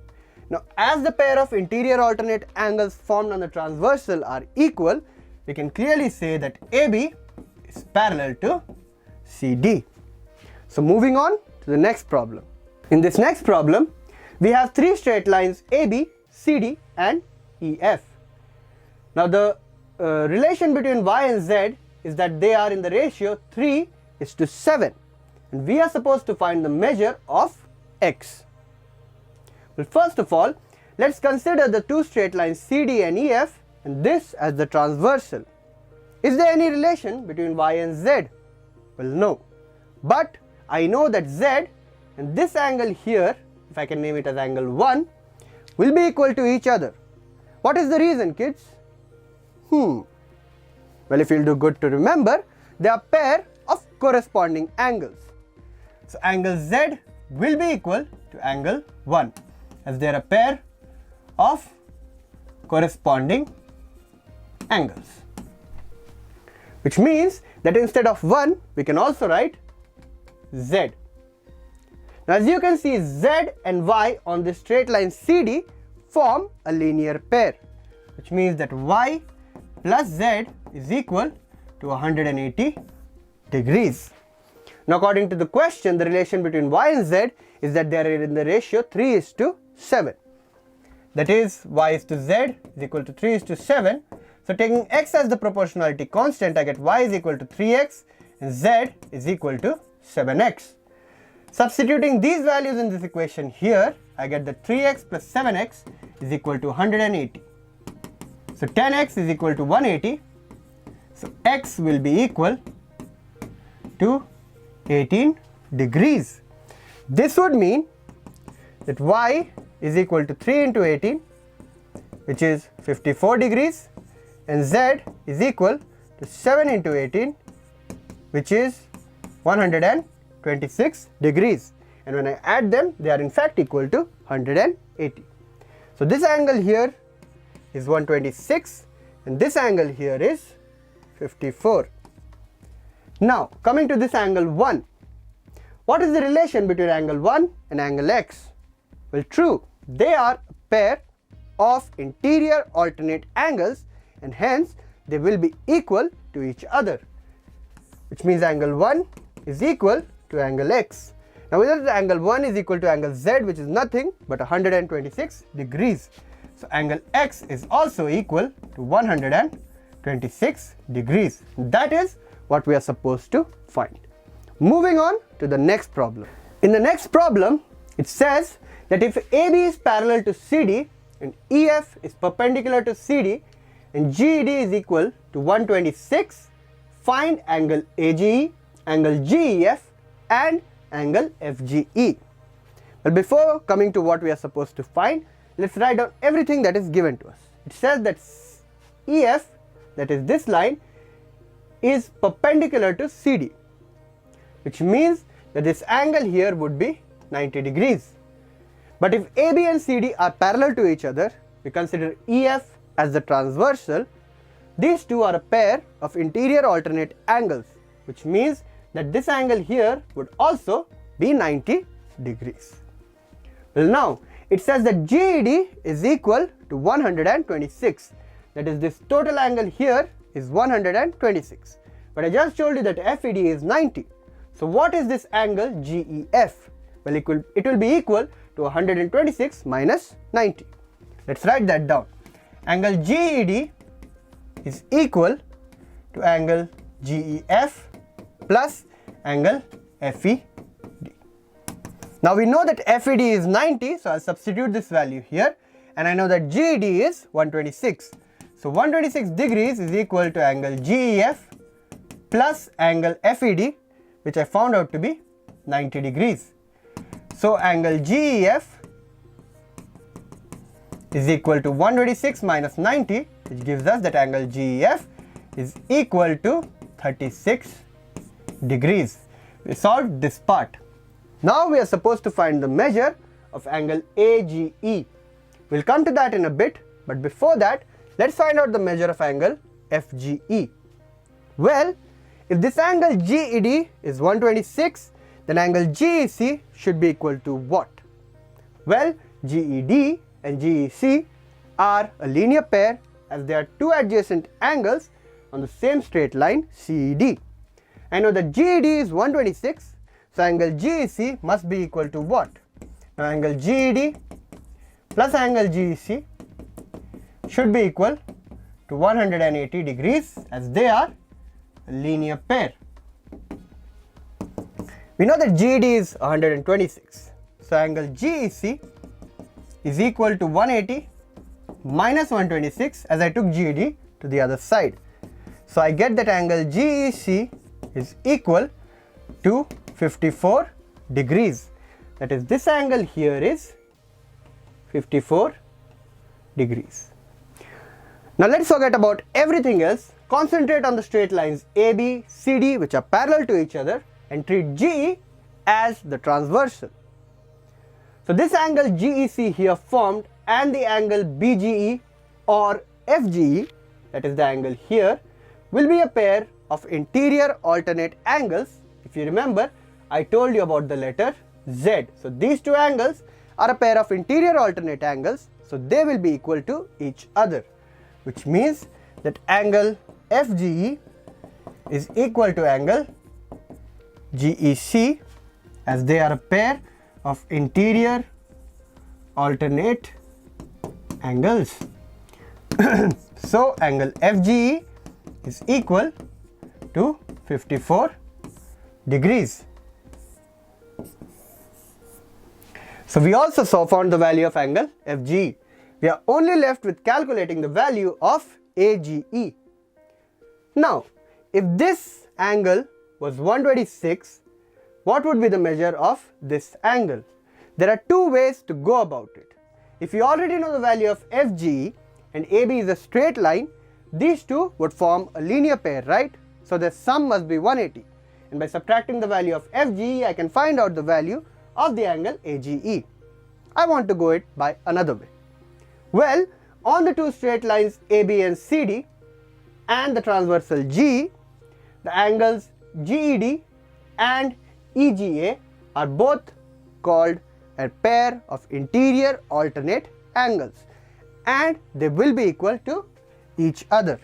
Now as the pair of interior alternate angles formed on the transversal are equal, we can clearly say that AB is parallel to CD. So moving on to the next problem. In this next problem, we have three straight lines AB, CD and EF. Now the relation between y and z is that they are in the ratio 3:7, and we are supposed to find the measure of x. Well, first of all, let's consider the two straight lines CD and EF and this as the transversal. Is there any relation between y and z? Well, no. But I know that z and this angle here, if I can name it as angle 1, will be equal to each other. What is the reason, kids? Well, if you'll do good to remember, they are a pair of corresponding angles. So angle Z will be equal to angle 1, as they are a pair of corresponding angles. Which means that instead of 1, we can also write Z. Now as you can see, Z and Y on this straight line CD form a linear pair, which means that Y plus Z is equal to 180 degrees. Now according to the question, the relation between Y and Z is that they are in the ratio 3:7. That is, Y is to Z is equal to 3:7. So taking x as the proportionality constant, I get y is equal to 3x and z is equal to 7x. Substituting these values in this equation here, I get that 3x plus 7x is equal to 180. So 10x is equal to 180. So x will be equal to 18 degrees. This would mean that y is equal to 3 into 18, which is 54 degrees, and z is equal to 7 into 18, which is 126 degrees. And when I add them, they are in fact equal to 180. So this angle here is 126 and this angle here is 54. Now coming to this angle 1. What is the relation between angle 1 and angle x? Well, true, they are a pair of interior alternate angles and hence they will be equal to each other, which means angle 1 is equal to angle x. Now whether the angle 1 is equal to angle z, which is nothing but 126 degrees. So angle x is also equal to 126 degrees. That is what we are supposed to find. Moving on to the next problem. In the next problem, it says that if AB is parallel to CD and EF is perpendicular to CD and GED is equal to 126, find angle AGE, angle GEF and angle FGE. Well, before coming to what we are supposed to find, let's write down everything that is given to us. It says that EF, that is this line, is perpendicular to CD, which means that this angle here would be 90 degrees. But if AB and CD are parallel to each other, we consider EF as the transversal. These two are a pair of interior alternate angles, which means that this angle here would also be 90 degrees. Well, now it says that GED is equal to 126. That is, this total angle here is 126. But I just told you that FED is 90. So what is this angle GEF? Well, it will be equal to 126 minus 90. Let's write that down. Angle GED is equal to angle GEF plus angle FED. Now we know that FED is 90, so I'll substitute this value here, and I know that GED is 126. So 126 degrees is equal to angle GEF plus angle FED, which I found out to be 90 degrees. So angle GEF is equal to 126 minus 90, which gives us that angle GEF is equal to 36 degrees. We solved this part. Now we are supposed to find the measure of angle AGE. We'll come to that in a bit, but before that, let's find out the measure of angle FGE. Well, if this angle GED is 126, then angle GEC should be equal to what? Well, GED and GEC are a linear pair as they are two adjacent angles on the same straight line CED. I know that GED is 126, so angle GEC must be equal to what? Now angle GED plus angle GEC should be equal to 180 degrees as they are a linear pair. We know that GED is 126, so angle GEC is equal to 180 minus 126 as I took GED to the other side. So I get that angle GEC is equal to 54 degrees. That is, this angle here is 54 degrees. Now let's forget about everything else. Concentrate on the straight lines AB, CD, which are parallel to each other, and treat GE as the transversal. So this angle GEC here formed and the angle BGE or FGE, that is the angle here, will be a pair of interior alternate angles. If you remember, I told you about the letter Z. So these two angles are a pair of interior alternate angles, so they will be equal to each other, which means that angle FGE is equal to angle GEC as they are a pair of interior alternate angles. So angle FGE is equal to 54 degrees. So we also found the value of angle FGE. We are only left with calculating the value of AGE. Now, if this angle was 126, what would be the measure of this angle? There are two ways to go about it. If you already know the value of FGE and AB is a straight line, these two would form a linear pair, right? So the sum must be 180. And by subtracting the value of FGE, I can find out the value of the angle AGE. I want to go it by another way. Well, on the two straight lines AB and CD and the transversal G, the angles GED and EGA are both called a pair of interior alternate angles, and they will be equal to each other.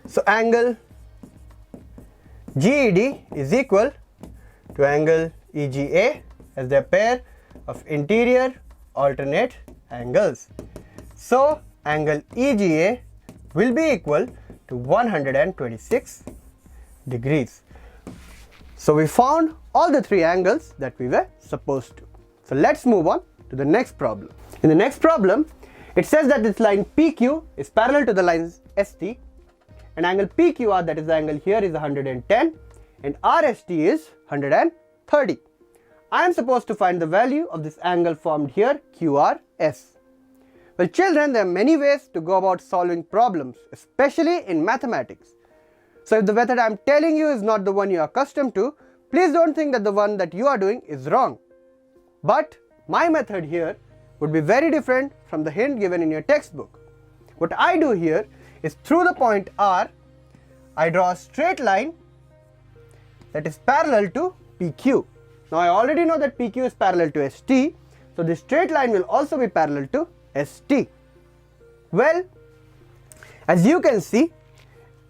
So angle GED is equal to angle EGA as their pair of interior alternate angles. So angle EGA will be equal to 126 degrees. So we found all the three angles that we were supposed to. So let's move on to the next problem. In the next problem, it says that this line PQ is parallel to the lines ST, and angle PQR, that is the angle here, is 110 and RST is 130. I am supposed to find the value of this angle formed here, QRS. Well children, there are many ways to go about solving problems, especially in mathematics. So if the method I am telling you is not the one you are accustomed to, please don't think that the one that you are doing is wrong. But my method here would be very different from the hint given in your textbook. What I do here is, through the point R, I draw a straight line that is parallel to PQ. Now I already know that PQ is parallel to ST, so this straight line will also be parallel to ST. Well, As you can see,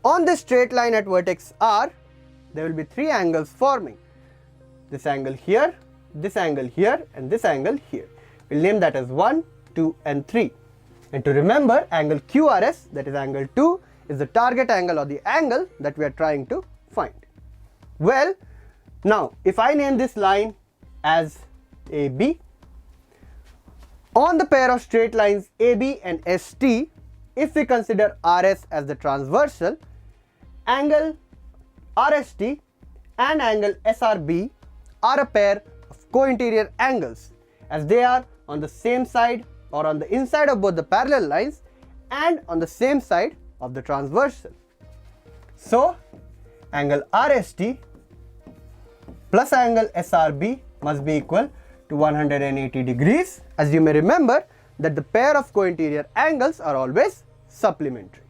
on this straight line at vertex R, there will be three angles forming. This angle here, this angle here, and this angle here. We'll name that as 1, 2, and 3. And to remember, angle QRS, that is angle 2, is the target angle or the angle that we are trying to find. Well, now if I name this line as AB, on the pair of straight lines AB and ST, if we consider RS as the transversal, angle RST and angle SRB are a pair of co-interior angles, as they are on the same side or on the inside of both the parallel lines and on the same side of the transversal. So, angle RST plus angle SRB must be equal to 180 degrees, as you may remember that the pair of co-interior angles are always supplementary.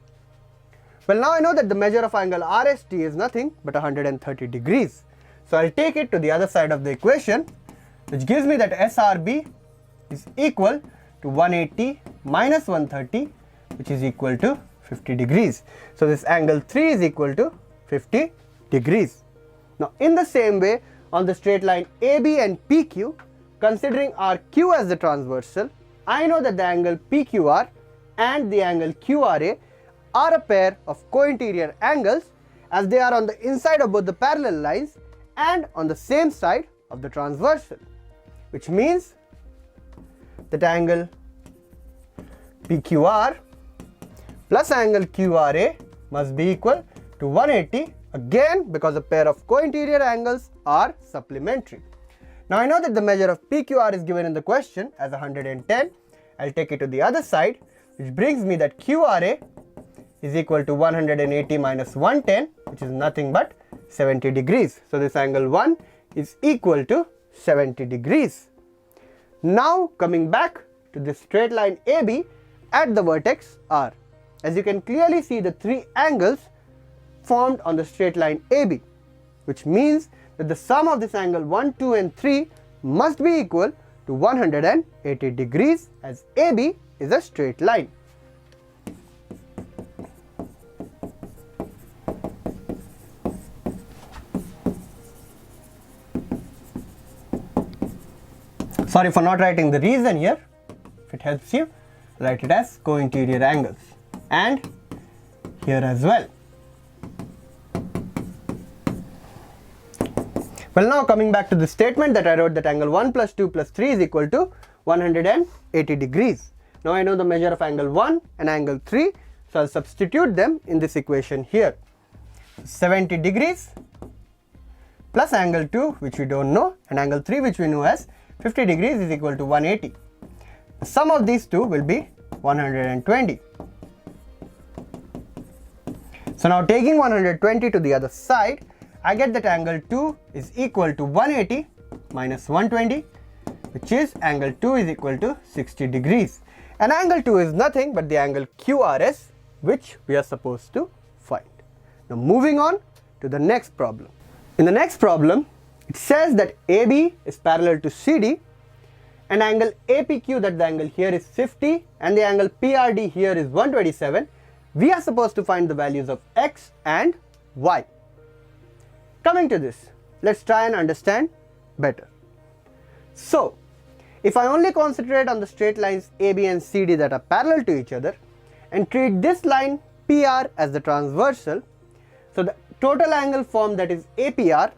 Well, now I know that the measure of angle RST is nothing but 130 degrees. So I'll take it to the other side of the equation, which gives me that SRB is equal to 180 minus 130, which is equal to 50 degrees. So this angle 3 is equal to 50 degrees. Now in the same way, on the straight line AB and PQ, considering RQ as the transversal, I know that the angle PQR and the angle QRA are a pair of co-interior angles, as they are on the inside of both the parallel lines and on the same side of the transversal, which means that angle PQR plus angle QRA must be equal to 180, again because a pair of co-interior angles are supplementary. Now I know that the measure of PQR is given in the question as 110. I'll take it to the other side, which brings me that QRA is equal to 180 minus 110, which is nothing but 70 degrees. So this angle 1 is equal to 70 degrees. Now coming back to this straight line AB at the vertex R, as you can clearly see the three angles formed on the straight line AB, which means that the sum of this angle 1, 2 and 3 must be equal to 180 degrees, as AB is a straight line. Sorry for not writing the reason here. If it helps you, write it as co-interior angles, and here as well. Well, now coming back to the statement that I wrote, that angle 1 plus 2 plus 3 is equal to 180 degrees. Now I know the measure of angle 1 and angle 3, so I'll substitute them in this equation here. 70 degrees plus angle 2, which we don't know, and angle 3, which we know as 50 degrees, is equal to 180. The sum of these two will be 120. So now taking 120 to the other side, I get that angle 2 is equal to 180 minus 120, which is angle 2 is equal to 60 degrees. And angle 2 is nothing but the angle QRS, which we are supposed to find. Now moving on to the next problem. In the next problem, it says that AB is parallel to CD, and angle APQ, that the angle here is 50 and the angle PRD here is 127. We are supposed to find the values of X and Y. Coming to this, let's try and understand better. So, if I only concentrate on the straight lines AB and CD that are parallel to each other and treat this line PR as the transversal, so the total angle formed, that is APR,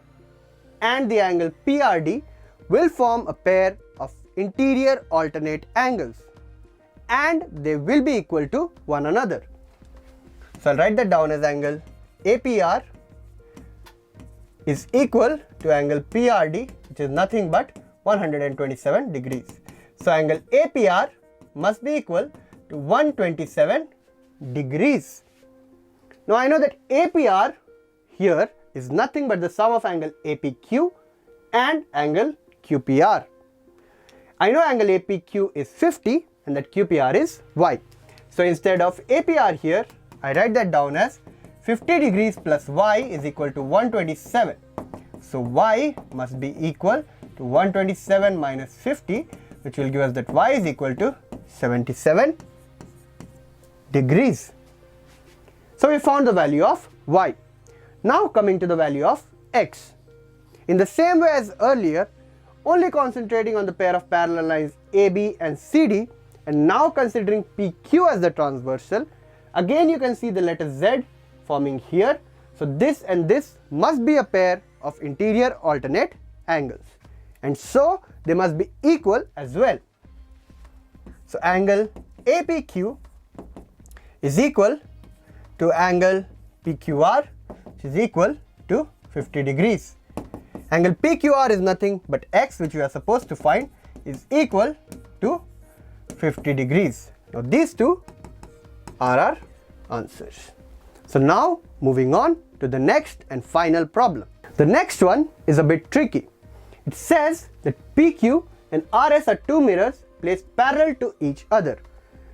and the angle PRD will form a pair of interior alternate angles, and they will be equal to one another. So I'll write that down as angle APR is equal to angle PRD, which is nothing but 127 degrees. So angle APR must be equal to 127 degrees. Now I know that APR here is nothing but the sum of angle APQ and angle QPR. I know angle APQ is 50 and that QPR is Y. So instead of APR here, I write that down as 50 degrees plus Y is equal to 127. So Y must be equal to 127 minus 50, which will give us that Y is equal to 77 degrees. So we found the value of y. Now coming to the value of x. In the same way as earlier, only concentrating on the pair of parallel lines AB and CD, and now considering PQ as the transversal, again you can see the letter Z forming here. So this and this must be a pair of interior alternate angles, and so they must be equal as well. So angle APQ is equal to angle PQR, which is equal to 50 degrees. Angle PQR is nothing but x, which we are supposed to find, is equal to 50 degrees. Now these two are our answers. So now moving on to the next and final problem. The next one is a bit tricky. It says that PQ and RS are two mirrors placed parallel to each other.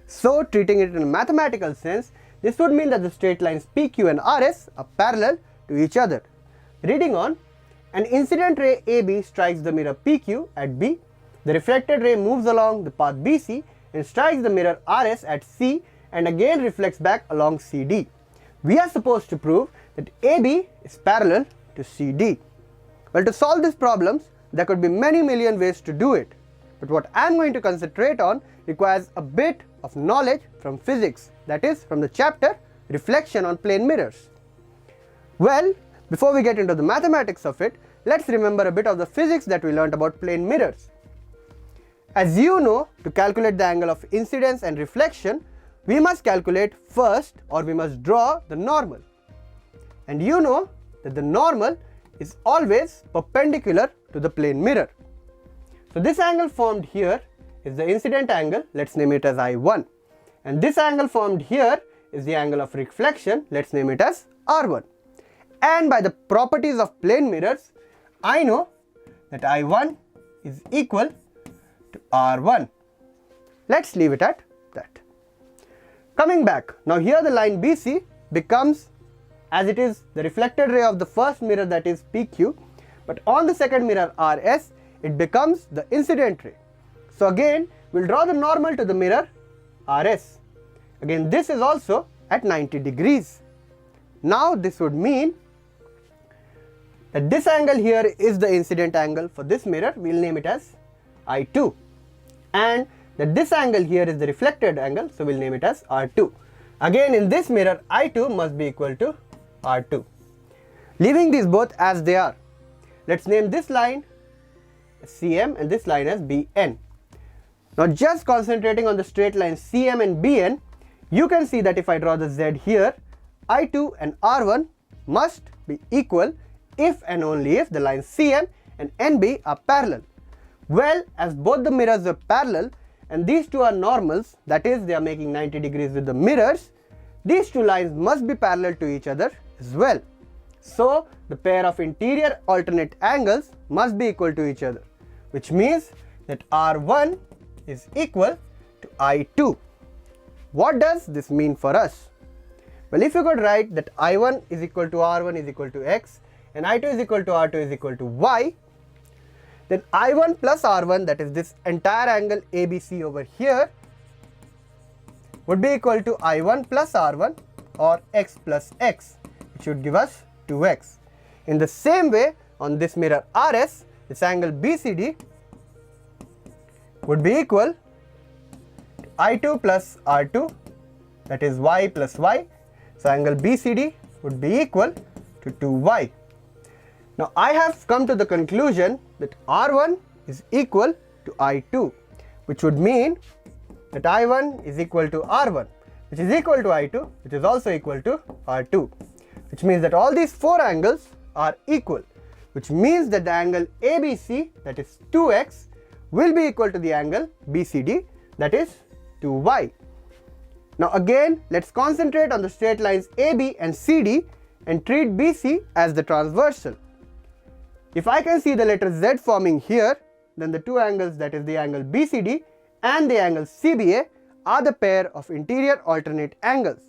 So treating it in a mathematical sense, this would mean that the straight lines PQ and RS are parallel to each other. Reading on, an incident ray AB strikes the mirror PQ at B. The reflected ray moves along the path BC and strikes the mirror RS at C and again reflects back along CD. We are supposed to prove that AB is parallel to CD. Well, to solve these problems, there could be many million ways to do it. But what I am going to concentrate on requires a bit of knowledge from physics, that is from the chapter Reflection on Plane Mirrors. Well, before we get into the mathematics of it, let's remember a bit of the physics that we learned about plane mirrors. As you know, to calculate the angle of incidence and reflection, we must calculate first, or we must draw the normal. And you know that the normal is always perpendicular to the plane mirror. So this angle formed here is the incident angle, let's name it as I1. And this angle formed here is the angle of reflection, let's name it as R1. And by the properties of plane mirrors, I know that I1 is equal to R1. Let's leave it at that. Coming back, now here the line BC becomes, as it is the reflected ray of the first mirror, that is PQ, but on the second mirror RS, it becomes the incident ray. So again, we'll draw the normal to the mirror RS. Again, this is also at 90 degrees. Now this would mean that this angle here is the incident angle for this mirror, we'll name it as I2, and that this angle here is the reflected angle, so we'll name it as R2. Again, in this mirror, I2 must be equal to R2. Leaving these both as they are, let's name this line as CM and this line as BN. Now just concentrating on the straight lines CM and BN, you can see that if I draw the Z here, I2 and R1 must be equal if and only if the lines CM and NB are parallel. Well, as both the mirrors are parallel and these two are normals, that is they are making 90 degrees with the mirrors, these two lines must be parallel to each other as well. So the pair of interior alternate angles must be equal to each other, which means that R1 is equal to I2. What does this mean for us? Well, if you could write that I1 is equal to R1 is equal to X and I2 is equal to R2 is equal to Y, then I1 plus R1, that is this entire angle ABC over here, would be equal to I1 plus R1 or X plus X, which would give us 2X. In the same way, on this mirror RS, this angle BCD would be equal to I2 plus R2, that is Y plus Y. So angle BCD would be equal to 2Y. Now I have come to the conclusion that R1 is equal to I2, which would mean that I1 is equal to R1, which is equal to I2, which is also equal to R2, which means that all these four angles are equal, which means that the angle ABC, that is 2X, will be equal to the angle BCD, that is 2Y. Now again, let's concentrate on the straight lines AB and CD and treat BC as the transversal. If I can see the letter Z forming here, then the two angles, that is the angle BCD and the angle CBA, are the pair of interior alternate angles.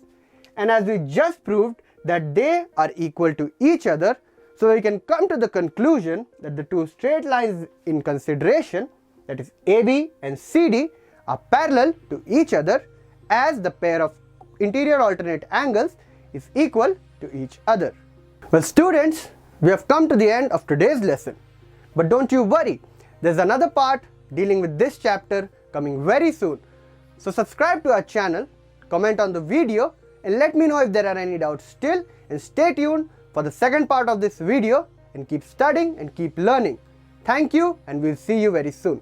And as we just proved that they are equal to each other, so we can come to the conclusion that the two straight lines in consideration, that is AB and CD, are parallel to each other as the pair of interior alternate angles is equal to each other. Well students, we have come to the end of today's lesson. But don't you worry, there's another part dealing with this chapter coming very soon. So subscribe to our channel, comment on the video and let me know if there are any doubts still, and stay tuned for the second part of this video and keep studying and keep learning. Thank you and we'll see you very soon.